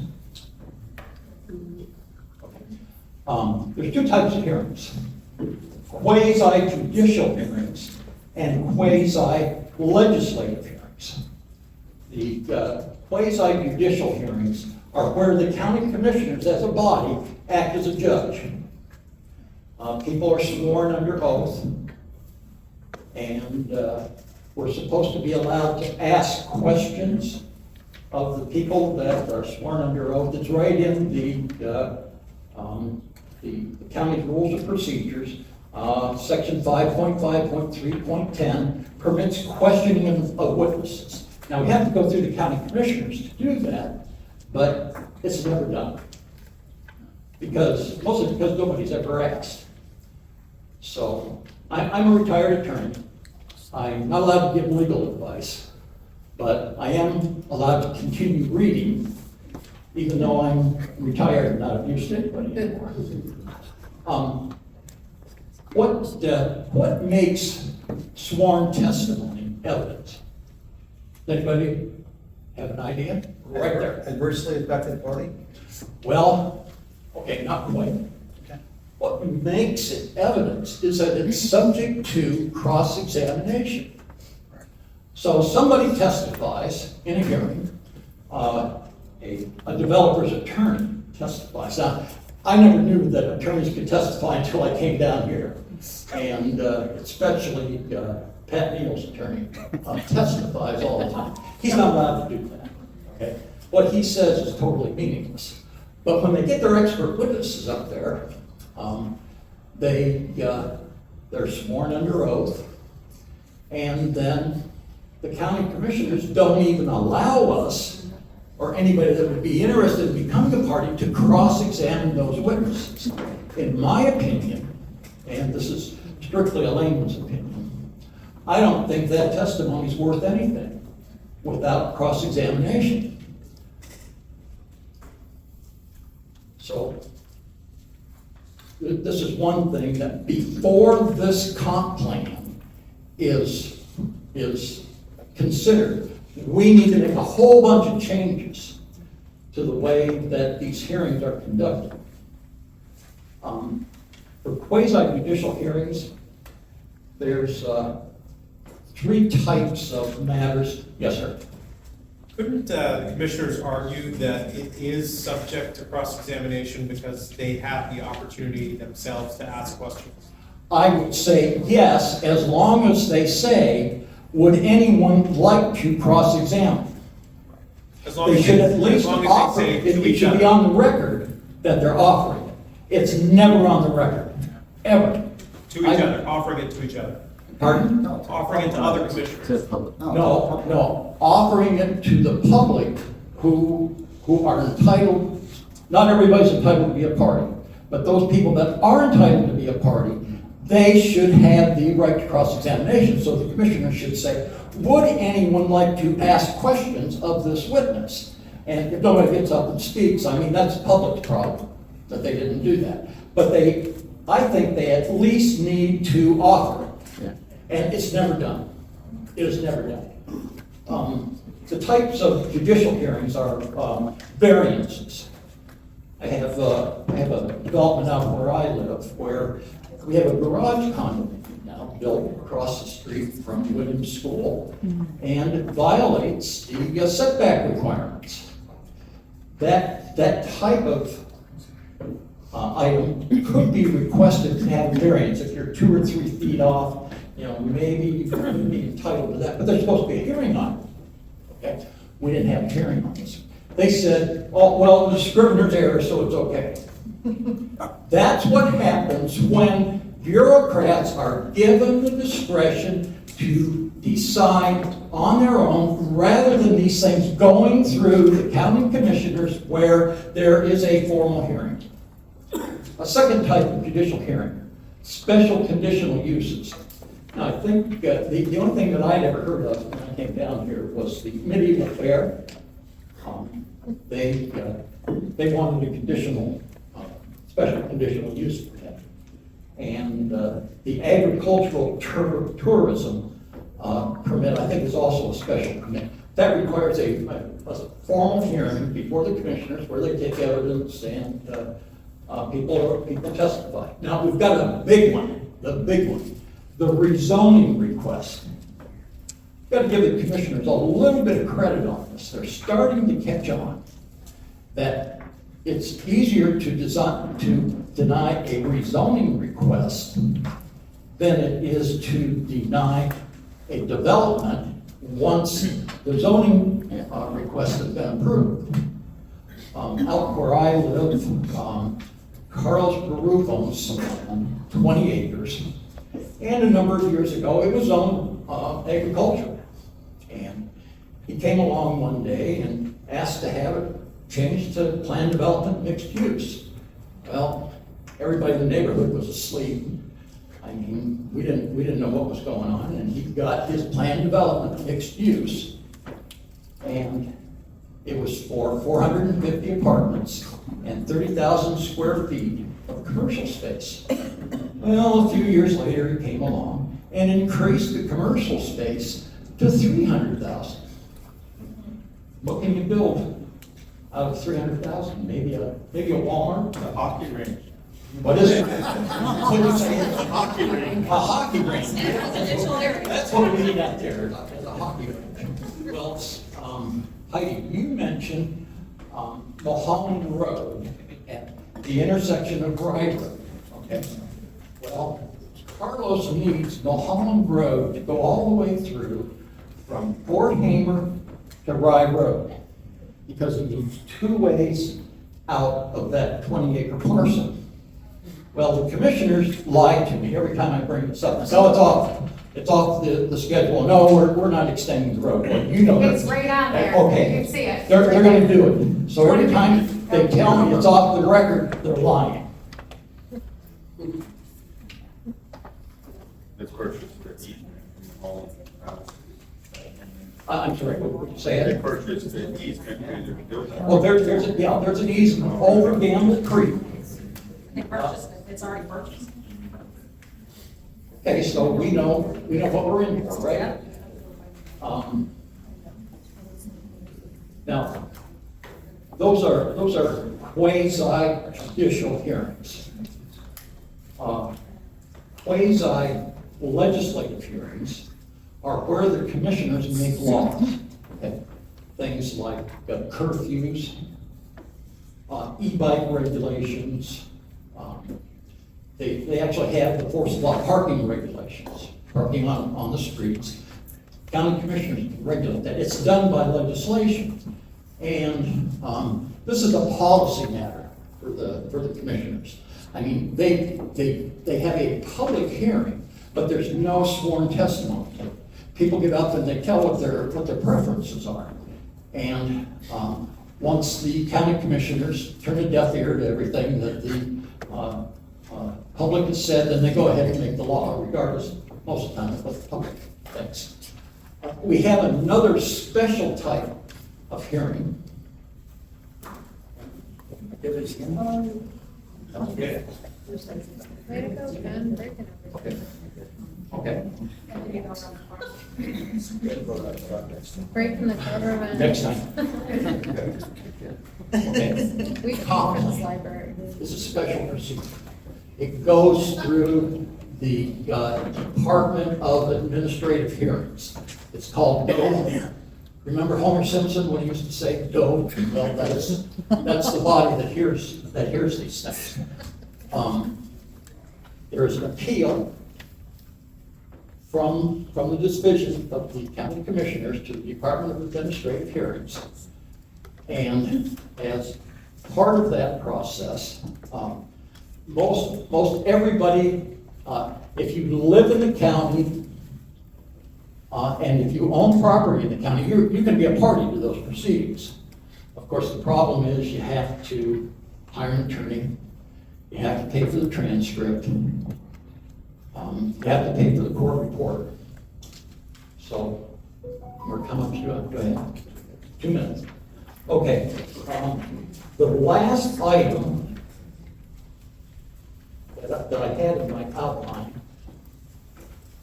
There's two types of hearings: quasi-judicial hearings and quasi-legislative hearings. The quasi-judicial hearings are where the county commissioners, as a body, act as a judge. People are sworn under oath, and we're supposed to be allowed to ask questions of the people that are sworn under oath. It's right in the county's rules of procedures. Section 5.5.3.10 permits questioning of witnesses. Now, we have to go through the county commissioners to do that, but it's never done. Mostly because nobody's ever asked. So, I'm a retired attorney. I'm not allowed to give legal advice, but I am allowed to continue reading, even though I'm retired and not abused anybody anymore. What makes sworn testimony evidence? Anybody have an idea? Right there. Adversely affected party? Well, okay, not quite. What makes it evidence is that it's subject to cross-examination. So somebody testifies in a hearing, a developer's attorney testifies. Now, I never knew that attorneys could testify until I came down here. And especially Pat Neal's attorney testifies all the time. He's not allowed to do that. Okay? What he says is totally meaningless. But when they get their expert witnesses up there, they're sworn under oath, and then the county commissioners don't even allow us or anybody that would be interested in becoming a party to cross-examine those witnesses. In my opinion, and this is strictly a layman's opinion, I don't think that testimony is worth anything without cross-examination. So, this is one thing that before this comp plan is considered, we need to make a whole bunch of changes to the way that these hearings are conducted. For quasi-judicial hearings, there's three types of matters. Yes, sir. Couldn't the commissioners argue that it is subject to cross-examination because they have the opportunity themselves to ask questions? I would say yes, as long as they say, would anyone like to cross-examine? As long They as should they- at least as long as offer they it. say to It each should be other. on the record that they're offering it. It's never on the record, ever. To each other, offering it to each other, Pardon? offering it to other commissioners. To the public. No, offering it to the public who are entitled, not everybody's entitled to be a party, but those people that are entitled to be a party, they should have the right to cross-examination. So the commissioner should say, would anyone like to ask questions of this witness? And if nobody gets up and speaks, I mean, that's the public's problem, that they didn't do that. But I think they at least need to offer it. Yeah. And it's never done. It is never done. The types of judicial hearings are variances. I have a development out where I live where we have a garage condominium now built across the street from Williams School, and it violates the setback requirements. That type of item could be requested to have a variance if you're 2 or 3 feet off. Maybe you could be entitled to that, but there's supposed to be a hearing on it. Okay, we didn't have a hearing on this. They said, oh, well, the scrivener's error, so it's okay. That's what happens when bureaucrats are given the discretion to decide on their own rather than these things going through the county commissioners where there is a formal hearing. A second type of judicial hearing, special conditional uses. Now, I think the only thing that I'd ever heard of when I came down here was the medieval fair. They wanted a conditional, special conditional use permit. And the agricultural tourism permit, I think, is also a special permit. That requires a formal hearing before the commissioners where they take evidence and people testify. Now, we've got a big one, the rezoning request. Got to give the commissioners a little bit of credit on this. They're starting to catch on that it's easier to deny a rezoning request than it is to deny a development once the zoning request has been approved. Out where I live, Carlos Baruch owns 20 acres, and a number of years ago it was zoned agricultural. And he came along one day and asked to have it changed to planned development mixed use. Well, everybody in the neighborhood was asleep. I mean, we didn't know what was going on, and he got his planned development mixed use, and it was for 450 apartments and 30,000 square feet of commercial space. Well, a few years later, he came along and increased the commercial space to 300,000. What can you build out of 300,000? Maybe a Walmart? A hockey rink. What is it? What did you say? A hockey rink. A hockey rink. That's what we need out there, is a hockey rink. Well, Heidi, you mentioned Mulholland Road at the intersection of Rye Road, okay? Well, Carlos needs Mulholland Road to go all the way through from Fort Hamer to Rye Road, because he needs two ways out of that 20-acre parcel. Well, the commissioners lied to me every time I bring this up. I say, oh, it's off the schedule. No, we're not extending the road. Well, you know that. It's right on there. Okay. You can see it. They're gonna do it. So every time they tell me it's off the record, they're lying. It's purchased the easement from all house. I'm sorry, what did you say? They purchased the easement to their building. Well, there's an easement over Gambit Creek. They purchased it, it's already purchased. Okay, so we know what we're in for, right? Now, those are quasi-judicial hearings. Quasi-legislative hearings are where the commissioners make laws. Okay? Things like curfews, e-bike regulations. They actually have the force law parking regulations, parking on the streets. County commissioners regulate that. It's done by legislation. And this is a policy matter for the commissioners. I mean, they have a public hearing, but there's no sworn testimony. People get up and they tell what their preferences are. And once the county commissioners turn a deaf ear to everything that the public has said, then they go ahead and make the law, regardless, most of the time, of what the public thinks. We have another special type of hearing. Okay. Way to go, Ben, breaking Okay. Okay. Right from the cover of it. Next time. Okay. We came from this library. This is special procedure. It goes through the Department of Administrative Hearings. It's called DOE. Remember Homer Simpson, when he used to say DOE? Well, that's the body that hears these things. There is an appeal from the division of the county commissioners to the Department of Administrative Hearings. And as part of that process, most everybody, if you live in the county, and if you own property in the county, you can be a party to those proceedings. Of course, the problem is you have to hire an attorney, you have to pay for the transcript, You have to pay for the court reporter. So, we're coming to, go ahead, 2 minutes. Okay, the last item that I had in my outline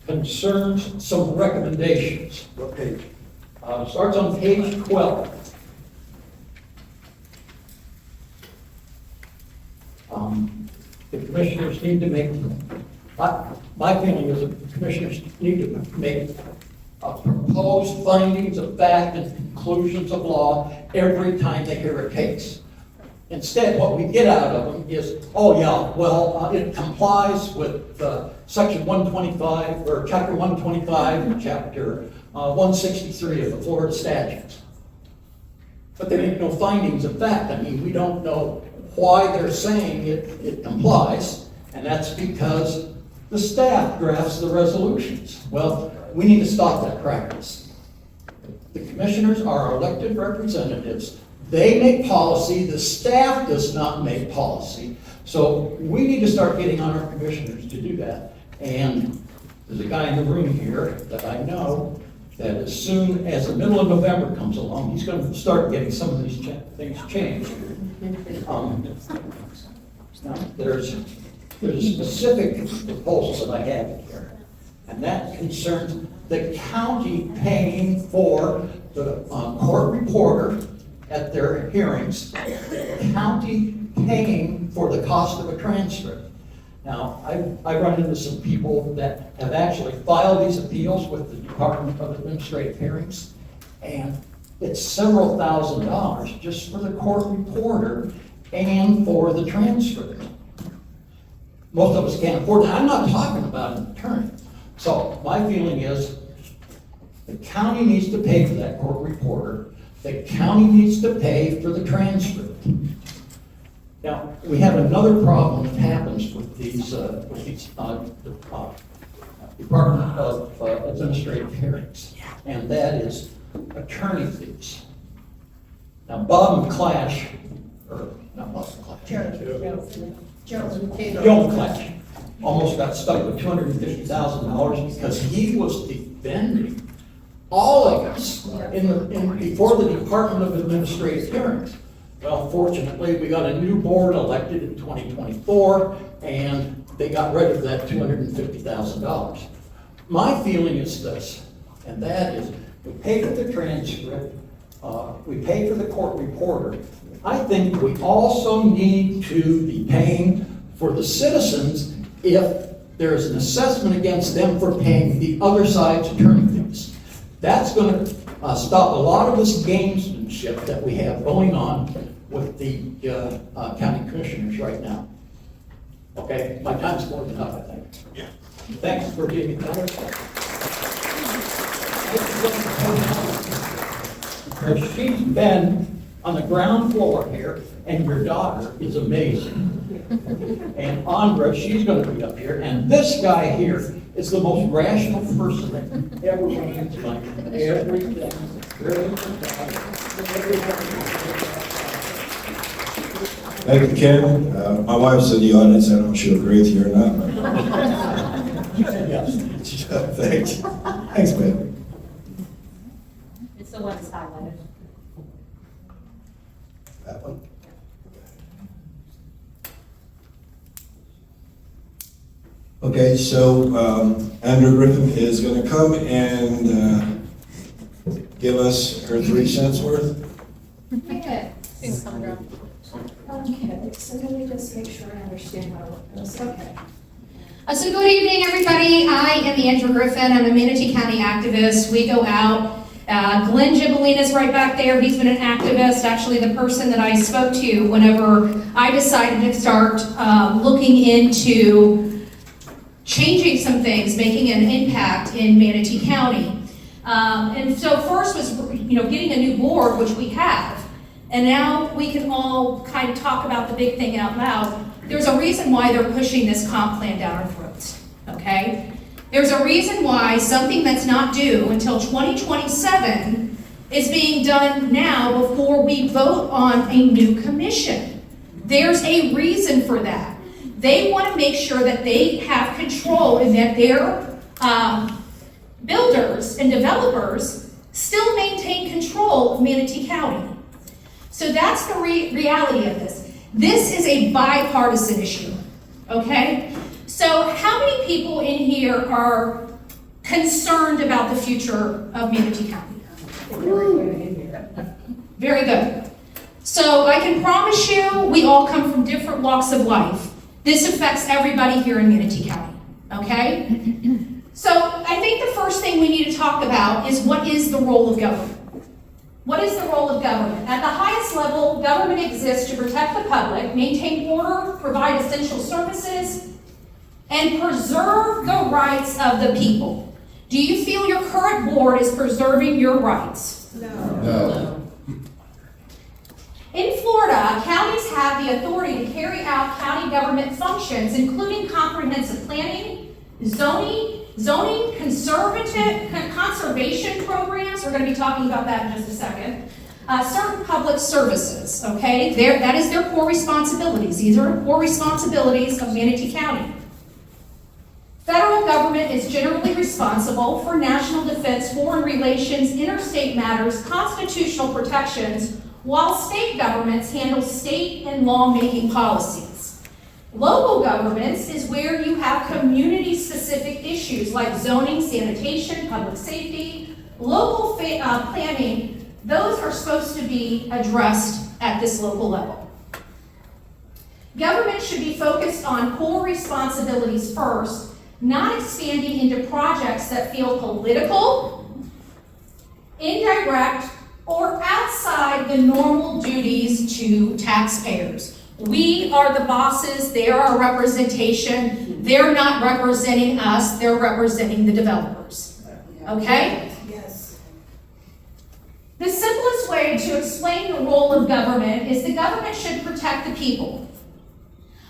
concerns some recommendations. What page? Starts on page 12. The commissioners need to make, my feeling is that the commissioners need to make proposed findings of fact and conclusions of law every time they hear a case. Instead, what we get out of them is, oh yeah, well, it complies with section 125, or chapter 125, and chapter 163 of the Florida statutes. But they make no findings of fact. I mean, we don't know why they're saying it complies, and that's because the staff drafts the resolutions. Well, we need to stop that practice. The commissioners are elected representatives. They make policy, the staff does not make policy. So we need to start getting on our commissioners to do that. And there's a guy in the room here that I know that as soon as the middle of November comes along, he's going to start getting some of these things changed. Now, there's a specific proposal that I have here, and that concerns the county paying for the court reporter at their hearings, the county paying for the cost of a transcript. Now, I run into some people that have actually filed these appeals with the Department of Administrative Hearings, and it's several $1,000s just for the court reporter and for the transcript. Most of us can't afford that. I'm not talking about an attorney. So my feeling is the county needs to pay for that court reporter. The county needs to pay for the transcript. Now, we have another problem that happens with these Department of Administrative Hearings, and that is attorney fees. Now, Bob McClash, or not Bob McClash, Joe McClash, almost got stuck with $250,000 because he was defending all of us before the Department of Administrative Hearings. Well, fortunately, we got a new board elected in 2024, and they got rid of that $250,000. My feeling is this, and that is, we pay for the transcript, we pay for the court reporter. I think we also need to be paying for the citizens if there's an assessment against them for paying the other side's attorney fees. That's going to stop a lot of this gamesmanship that we have going on with the county commissioners right now. Okay, my time's more than up, I think. Yeah. Thanks for giving me that. She's been on the ground floor here, and your daughter is amazing. And Andra, she's going to be up here, and this guy here is the most rational person that ever went into life. Everything. Thank you, Ken. My wife's in the audience. I don't know if she'll agree with you or not. But Yes. thanks. Thanks, man. It's the one that's highlighted. That one? Okay, so Andrew Griffin is going to come and give us her 3 cents worth. Okay. Okay, so let me just make sure I understand how to work this. Okay. So good evening, everybody. I am Andrew Griffin. I'm a Manatee County activist. We go out. Glenn Gibellina's right back there. He's been an activist, actually the person that I spoke to whenever I decided to start looking into changing some things, making an impact in Manatee County. And so first was, getting a new board, which we have. And now we can all kind of talk about the big thing out loud. There's a reason why they're pushing this comp plan down our throats, okay? There's a reason why something that's not due until 2027 is being done now before we vote on a new commission. There's a reason for that. They want to make sure that they have control and that their builders and developers still maintain control of Manatee County. So that's the reality of this. This is a bipartisan issue, okay? So how many people in here are concerned about the future of Manatee County? Very good. So I can promise you, we all come from different walks of life. This affects everybody here in Manatee County, okay? So I think the first thing we need to talk about is what is the role of government? What is the role of government? At the highest level, government exists to protect the public, maintain order, provide essential services, and preserve the rights of the people. Do you feel your current board is preserving your rights? No. In Florida, counties have the authority to carry out county government functions, including comprehensive planning, zoning, conservation programs. We're going to be talking about that in just a second. Certain public services, okay? That is their core responsibilities. These are core responsibilities of Manatee County. Federal government is generally responsible for national defense, foreign relations, interstate matters, constitutional protections, while state governments handle state and lawmaking policies. Local governments is where you have community-specific issues like zoning, sanitation, public safety, local planning. Those are supposed to be addressed at this local level. Government should be focused on core responsibilities first, not expanding into projects that feel political, indirect, or outside the normal duties to taxpayers. We are the bosses, they are our representation. They're not representing us, they're representing the developers. Okay? Yes. The simplest way to explain the role of government is the government should protect the people.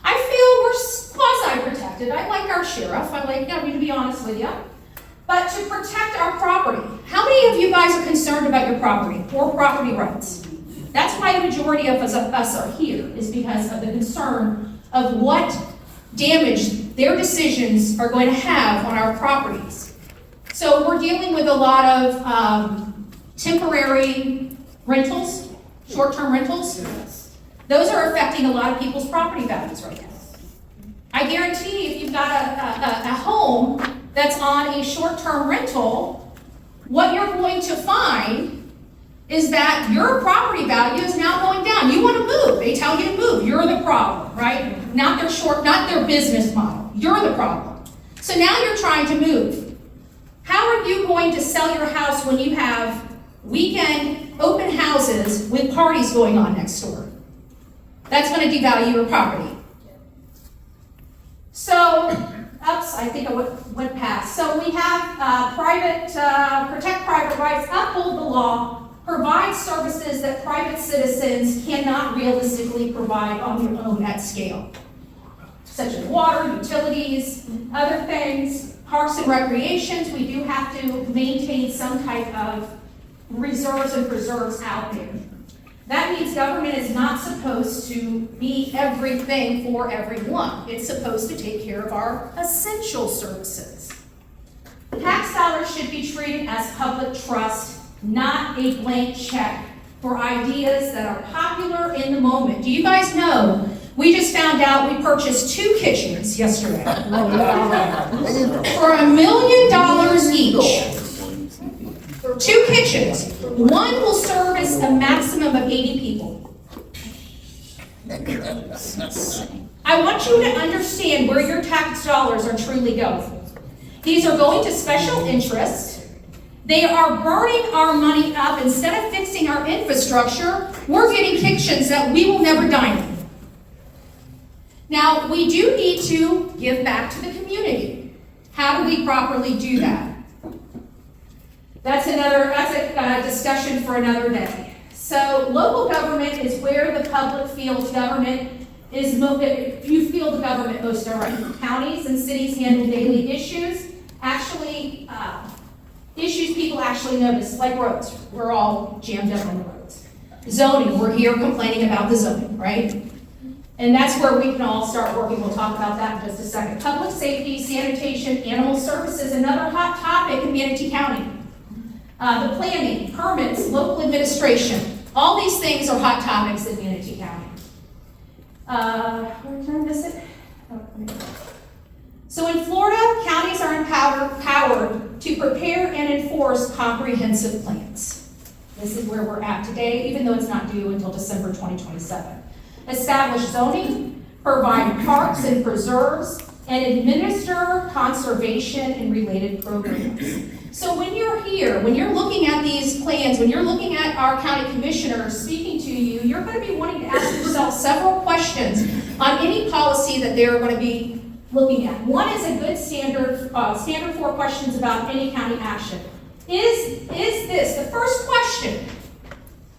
I feel we're quasi-protected. I like our sheriff, to be honest with you. But to protect our property. How many of you guys are concerned about your property or property rights? That's why the majority of us are here, is because of the concern of what damage their decisions are going to have on our properties. So we're dealing with a lot of temporary rentals, short-term rentals. Those are affecting a lot of people's property values right now. I guarantee if you've got a home that's on a short-term rental, what you're going to find is that your property value is now going down. You want to move. They tell you to move. You're the problem, right? Not their business model. You're the problem. So now you're trying to move. How are you going to sell your house when you have weekend open houses with parties going on next door? That's going to devalue your property. So, I think I went past. So we have protect private rights, uphold the law, provide services that private citizens cannot realistically provide on their own at scale, such as water, utilities, other things, parks and recreations. We do have to maintain some type of reserves and preserves out there. That means government is not supposed to be everything for everyone. It's supposed to take care of our essential services. Tax dollars should be treated as public trust, not a blank check for ideas that are popular in the moment. Do you guys know, we just found out we purchased 2 kitchens yesterday for $1 million each. 2 kitchens. One will service a maximum of 80 people. I want you to understand where your tax dollars are truly going. These are going to special interests. They are burning our money up. Instead of fixing our infrastructure, we're getting kitchens that we will never dine in. Now, we do need to give back to the community. How do we properly do that? That's a discussion for another day. So local government is where the public feels government is, you feel the government most directly. Counties and cities handle daily issues, issues people actually notice, like roads. We're all jammed up on the roads. Zoning, we're here complaining about the zoning, right? And that's where we can all start working. We'll talk about that in just a second. Public safety, sanitation, animal services, another hot topic in Manatee County. The planning, permits, local administration, all these things are hot topics in Manatee County. Where did I miss it? So in Florida, counties are empowered to prepare and enforce comprehensive plans. This is where we're at today, even though it's not due until December 2027. Establish zoning, provide parks and preserves, and administer conservation and related programs. So when you're here, when you're looking at these plans, when you're looking at our county commissioners speaking to you, you're going to be wanting to ask yourself several questions on any policy that they're going to be looking at. One is a good standard 4 questions about any county action. Is this, the first question,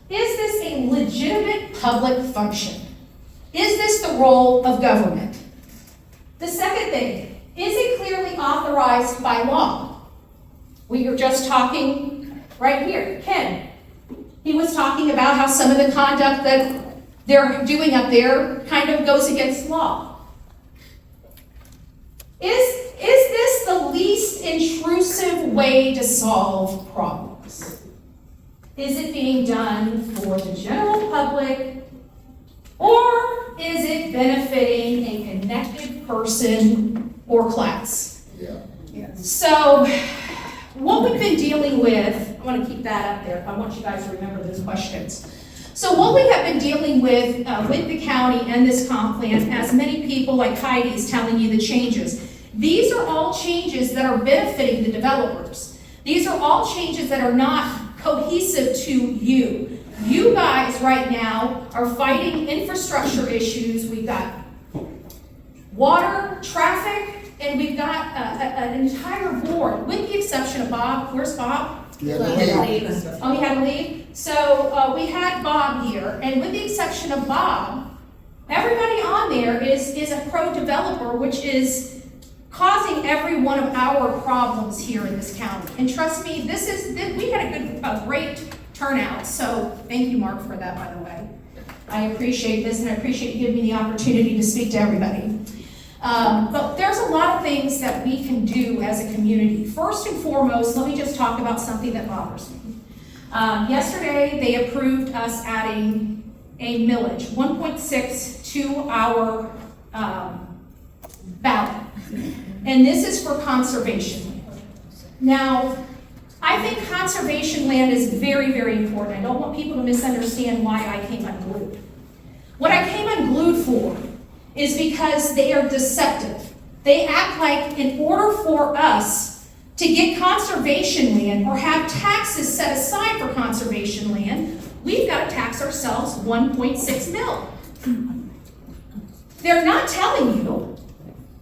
is this a legitimate public function? Is this the role of government? The second thing, is it clearly authorized by law? We were just talking right here, Ken. He was talking about how some of the conduct that they're doing up there kind of goes against law. Is this the least intrusive way to solve problems? Is it being done for the general public, or is it benefiting a connected person or class? Yeah. So, what we've been dealing with, I want to keep that up there. I want you guys to remember those questions. So what we have been dealing with the county and this comp plan, as many people like Heidi is telling you the changes. These are all changes that are benefiting the developers. These are all changes that are not cohesive to you. You guys right now are fighting infrastructure issues. We've got water, traffic, and we've got an entire board, with the exception of Bob. Where's Bob? Yeah, Oh, he had to leave? So we had Bob here, and with the exception of Bob, everybody on there is a pro-developer, which is causing every one of our problems here in this county. And trust me, we had a great turnout, so thank you, Mark, for that, by the way. I appreciate this, and I appreciate you giving me the opportunity to speak to everybody. But there's a lot of things that we can do as a community. First and foremost, let me just talk about something that bothers me. Yesterday, they approved us adding a millage, 1.6 to our ballot. And this is for conservation. Now, I think conservation land is very, very important. I don't want people to misunderstand why I came unglued. What I came unglued for is because they are deceptive. They act like in order for us to get conservation land or have taxes set aside for conservation land, we've got to tax ourselves 1.6 mil. They're not telling you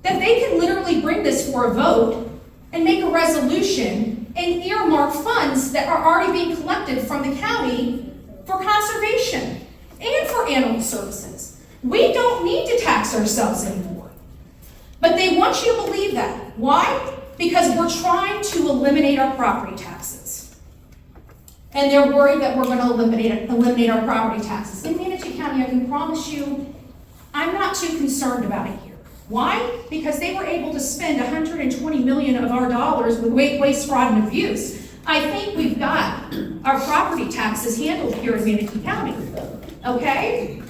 that they can literally bring this for a vote and make a resolution and earmark funds that are already being collected from the county for conservation and for animal services. We don't need to tax ourselves anymore. But they want you to believe that. Why? Because we're trying to eliminate our property taxes. And they're worried that we're going to eliminate our property taxes. In Manatee County, I can promise you, I'm not too concerned about it here. Why? Because they were able to spend $120 million of our dollars with waste, fraud, and abuse. I think we've got our property taxes handled here in Manatee County. Okay?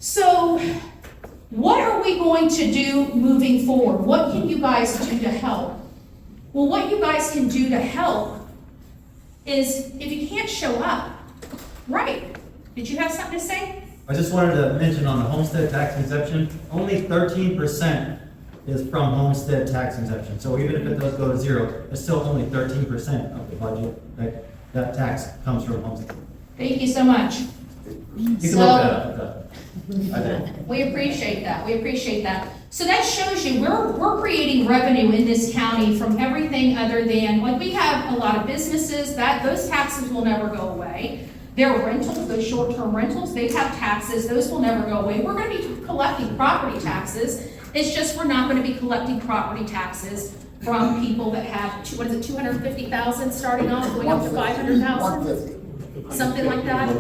So, what are we going to do moving forward? What can you guys do to help? Well, what you guys can do to help is, if you can't show up, right? Did you have something to say? I just wanted to mention on the homestead tax exemption, only 13% is from homestead tax exemption. So even if it does go to zero, it's still only 13% of the budget that tax comes from homestead. Thank you so much. You can look that up. We appreciate that. We appreciate that. So that shows you we're creating revenue in this county from everything other than, like, we have a lot of businesses that those taxes will never go away. Their rentals, those short-term rentals, they have taxes. Those will never go away. We're going to be collecting property taxes. It's just we're not going to be collecting property taxes from people that have, 250,000 starting off, going up to 500,000? Something like that?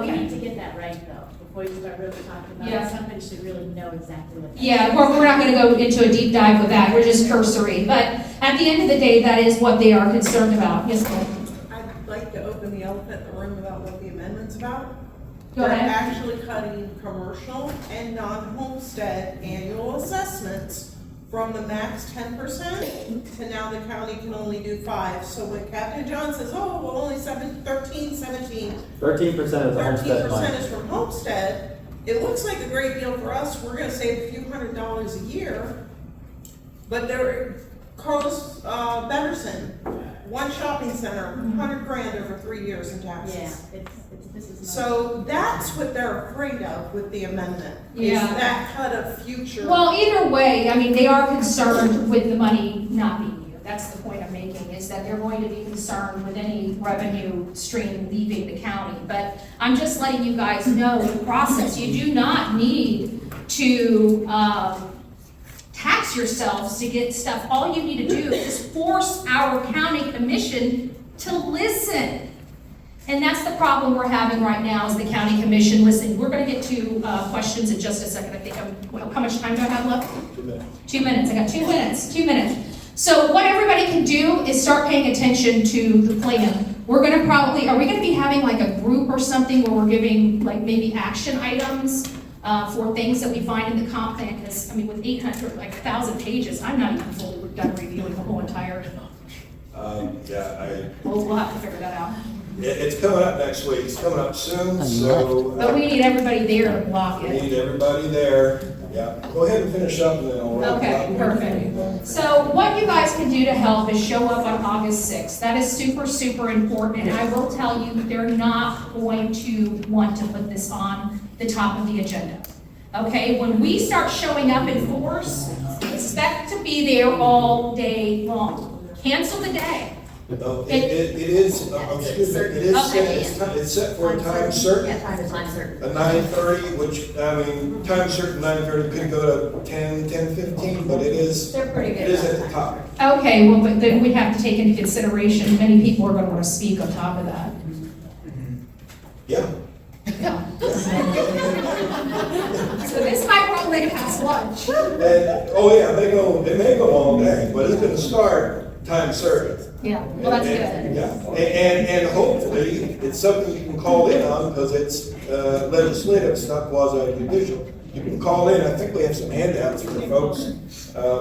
We need to get that right, though. before you start really talking about Yeah. it, somebody should really know exactly what that is. Yeah, we're not gonna go into a deep dive with that, we're just cursory, but at the end of the day, that is what they are concerned about. Yes, ma'am? I'd like to open the elephant in the room about what the amendment's about. Go They're ahead. actually cutting commercial and non-homestead annual assessments from the max 10% to now the county can only do 5. So when Captain John says, oh, well, only 17, 13% is the 13% homestead line. is from homestead, it looks like a great deal for us. We're gonna save a few $100s a year. But there, Carlos, Betterson, one shopping center, $100,000 over 3 years in taxes. Yeah, this is not. So that's what they're afraid of with the amendment, is Yeah. that cut of future. Well, either way, I mean, they are concerned with the money not being here. That's the point I'm making, is that they're going to be concerned with any revenue stream leaving the county. But I'm just letting you guys know the process. You do not need to tax yourselves to get stuff. All you need to do is force our county commission to listen. And that's the problem we're having right now, is the county commission listening. We're gonna get to questions in just a second. I think how much time do I have left? 2 minutes. 2 minutes, I got 2 minutes, 2 minutes. So what everybody can do is start paying attention to the plan. We're gonna probably, are we gonna be having like a group or something where we're giving like maybe action items for things that we find in the comp plan? Because, I mean, with 800, like 1,000 pages, I'm not even fully done reviewing the whole entire, Yeah, we'll have to figure that out. it's coming up next week, it's coming up soon, so. But we need everybody there to block We it. need everybody there, yeah. Go ahead and finish up and then I'll wrap it Okay, up. perfect. So what you guys can do to help is show up on August 6th. That is super, super important. And I will tell you, they're not going to want to put this on the top of the agenda. Okay, when we start showing up in force, expect to be there all day long. Cancel the day. No, it is, excuse me, it is set, it's set for a time certain. Yeah, time certain. A 9:30, which, I mean, time certain 9:30, could go to 10:15, but it is, They're pretty it is good. at the top. Okay, well, but then we have to take into consideration, many people are gonna wanna speak on top of that. Yeah. So this might run late past lunch. And, oh yeah, they may go all day, but it's gonna start time certain. Yeah, well, that's And- good. Yeah, and hopefully, it's something you can call in on, because it's legislative, it's not quasi judicial. You can call in, I think we have some handouts for folks.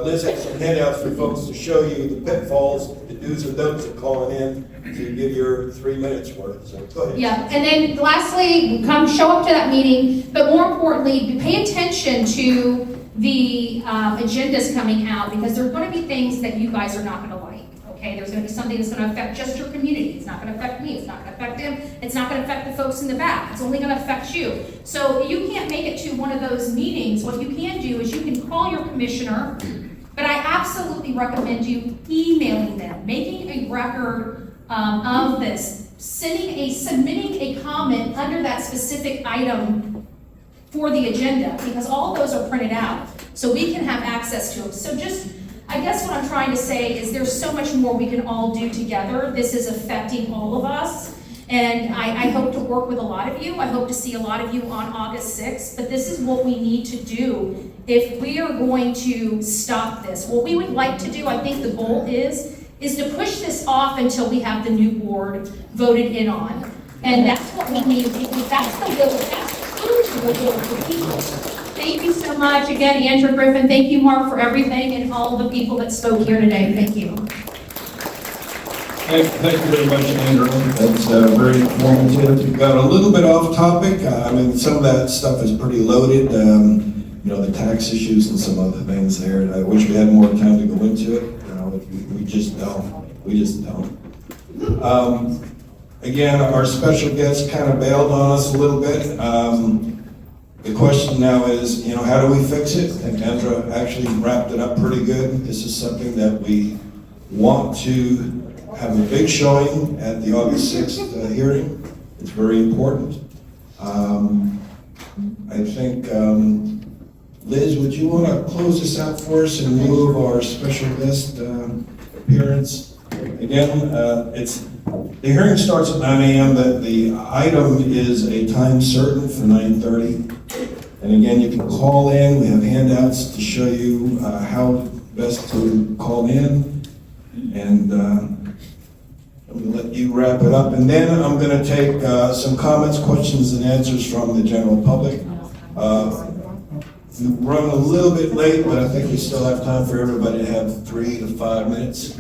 Liz has some handouts for folks to show you the pitfalls, the do's and don'ts of calling in to give your 3 minutes worth, so go ahead. Yeah, and then lastly, come show up to that meeting, but more importantly, pay attention to the agendas coming out, because there are going to be things that you guys are not going to like. Okay, there's going to be something that's going to affect just your community. It's not going to affect me. It's not going to affect him. It's not going to affect the folks in the back. It's only going to affect you. So you can't make it to one of those meetings. What you can do is you can call your commissioner, but I absolutely recommend you emailing them, making a record of this, submitting a comment under that specific item for the agenda, because all those are printed out, so we can have access to them. So just, I guess what I'm trying to say is there's so much more we can all do together. This is affecting all of us, and I hope to work with a lot of you. I hope to see a lot of you on August 6th, but this is what we need to do if we are going to stop this. What we would like to do, I think the goal is to push this off until we have the new board voted in on. And that's what we need, because that's the will, that's the will of the people. Thank you so much. Again, Andrew Griffin, thank you, Mark, for everything, and all the people that spoke here today. Thank you. Thank you very much, Andrew. That's very informative. You got a little bit off topic. I mean, some of that stuff is pretty loaded. You know, the tax issues and some other things there. And I wish we had more time to go into it. You know, we just don't. We just don't. Again, our special guest kind of bailed on us a little bit. The question now is, you know, how do we fix it? And Andra actually wrapped it up pretty good. This is something that we want to have a big showing at the August 6th hearing. It's very important. I think, Liz, would you want to close this out for us in lieu of our special guest appearance? Again, it's The hearing starts at 9 a.m., but the item is a time certain for 9:30. And again, you can call in, we have handouts to show you how best to call in. And I'm gonna let you wrap it up, and then I'm gonna take some comments, questions, and answers from the general public. We run a little bit late, but I think we still have time for everybody to have 3 to 5 minutes.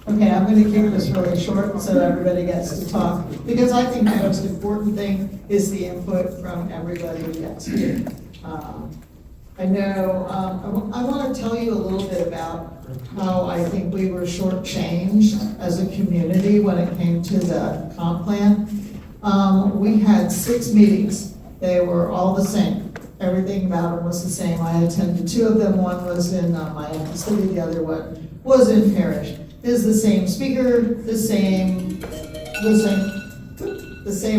Okay, I'm gonna keep this really short so everybody gets to talk, because I think the most important thing is the input from everybody who gets here. I know, I wanna tell you a little bit about how I think we were shortchanged as a community when it came to the comp plan. We had 6 meetings, they were all the same. Everything about them was the same. I attended 2 of them, one was in Miami City, the other one was in Parrish. Is the same speaker, the same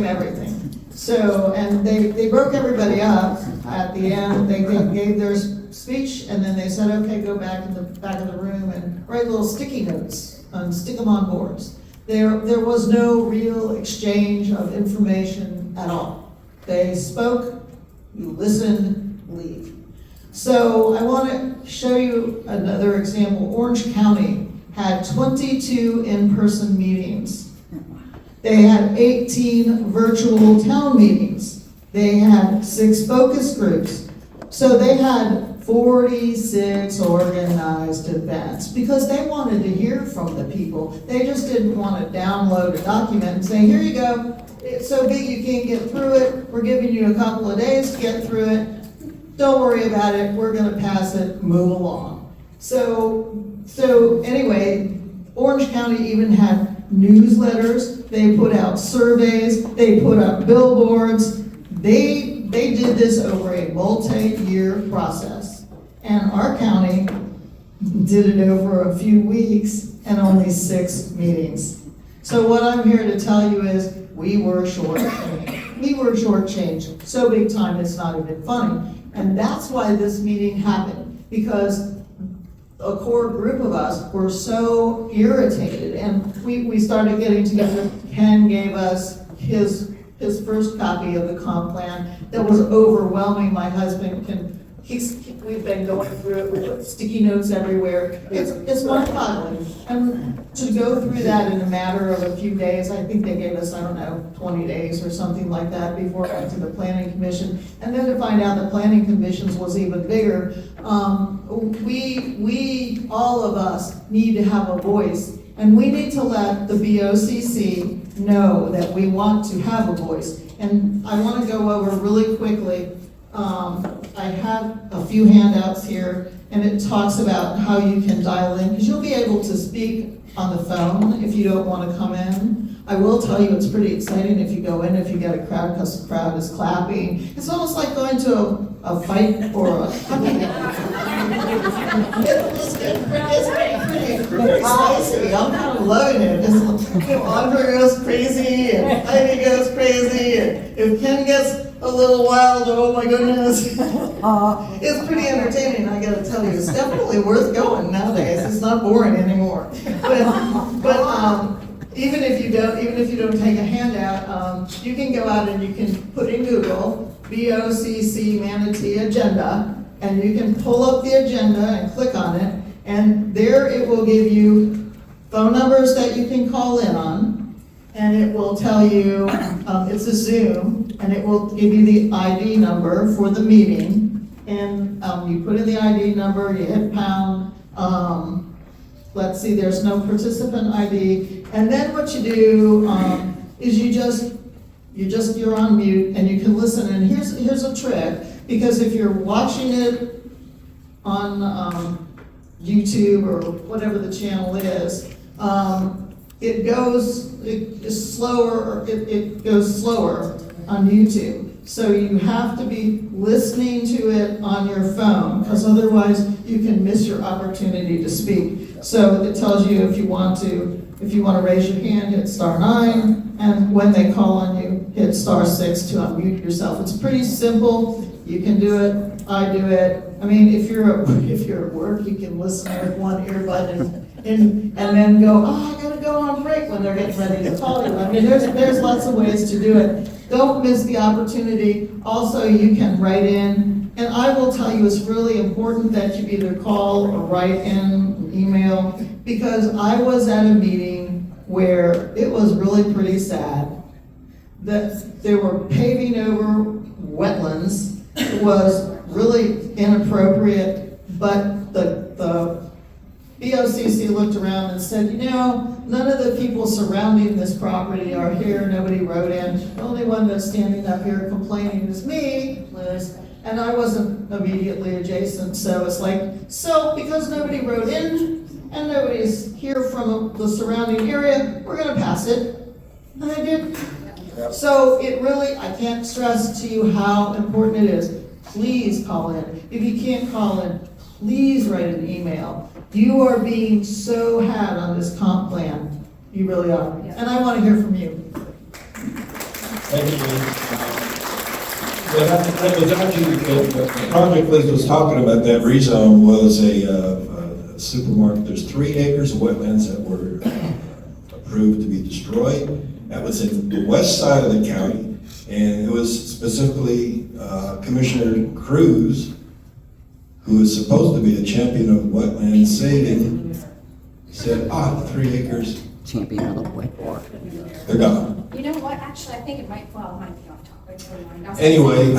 everything. So, and they broke everybody up at the end. They gave their speech, and then they said, okay, go back in the back of the room and write little sticky notes and stick them on boards. There was no real exchange of information at all. They spoke, you listened, leave. So I want to show you another example. Orange County had 22 in-person meetings. They had 18 virtual town meetings. They had 6 focus groups. So they had 46 organized events because they wanted to hear from the people. They just didn't want to download a document and say, here you go, it's so big you can't get through it. We're giving you a couple of days to get through it. Don't worry about it. We're going to pass it, move along. So anyway, Orange County even had newsletters. They put out surveys. They put up billboards. They did this over a multi-year process. And our county did it over a few weeks and only 6 meetings. So what I'm here to tell you is we were shortchanged. We were shortchanged so big time it's not even funny. And that's why this meeting happened, because a core group of us were so irritated, and we started getting together. Ken gave us his first copy of the comp plan that was overwhelming. My husband we've been going through it, we put sticky notes everywhere. It's mind-boggling. And to go through that in a matter of a few days, I think they gave us, 20 days or something like that before it went to the planning commission. And then to find out the planning commissions was even bigger. We, all of us, need to have a voice. And we need to let the BOCC know that we want to have a voice. And I want to go over really quickly. I have a few handouts here, and it talks about how you can dial in, because you'll be able to speak on the phone if you don't want to come in. I will tell you it's pretty exciting if you go in, if you get a crowd, because the crowd is clapping. It's almost like going to a fight or a hockey game. It's pretty spicy. I'm kind of loving it. Andre goes crazy, and Ivy goes crazy, and if Ken gets a little wild, oh my goodness. It's pretty entertaining, I gotta tell you. It's definitely worth going nowadays. It's not boring anymore. But even if you don't take a handout, you can go out and you can put in Google BOCC Manatee agenda, and you can pull up the agenda and click on it, and there it will give you phone numbers that you can call in on, and it will tell you, it's a Zoom, and it will give you the ID number for the meeting, and you put in the ID number, you hit pound, let's see, there's no participant ID, and then what you do is you're on mute, and you can listen, and here's a trick, because if you're watching it on YouTube or whatever the channel is, it goes slower on YouTube. So you have to be listening to it on your phone, because otherwise you can miss your opportunity to speak. So it tells you if you want to raise your hand, hit *9, and when they call on you, hit *6 to unmute yourself. It's pretty simple. You can do it. I do it. I mean, if you're at work, you can listen with one earbud and then go, oh, I gotta go on break when they're getting ready to call you. I mean, there's lots of ways to do it. Don't miss the opportunity. Also, you can write in, and I will tell you, it's really important that you either call or write in, email, because I was at a meeting where it was really pretty sad that they were paving over wetlands. It was really inappropriate, but the BOCC looked around and said, you know, none of the people surrounding this property are here, nobody wrote in. The only one that's standing up here complaining is me, Liz, and I wasn't immediately adjacent, so it's like, so because nobody wrote in and nobody's here from the surrounding area, we're gonna pass it. And they did. So it really, I can't stress to you how important it is. Please call in. If you can't call in, please write an email. You are being so had on this comp plan. You really are. And I want to hear from you. Thank you. That was actually, the project Liz was talking about, that rezone was a supermarket. There's 3 acres of wetlands that were approved to be destroyed. That was in the west side of the county, and it was specifically Commissioner Cruz, who is supposed to be a champion of wetland saving, said, 3 acres. Champion of the white bar. They're gone. You know what, actually, I think it might be off topic. Never mind. Anyway.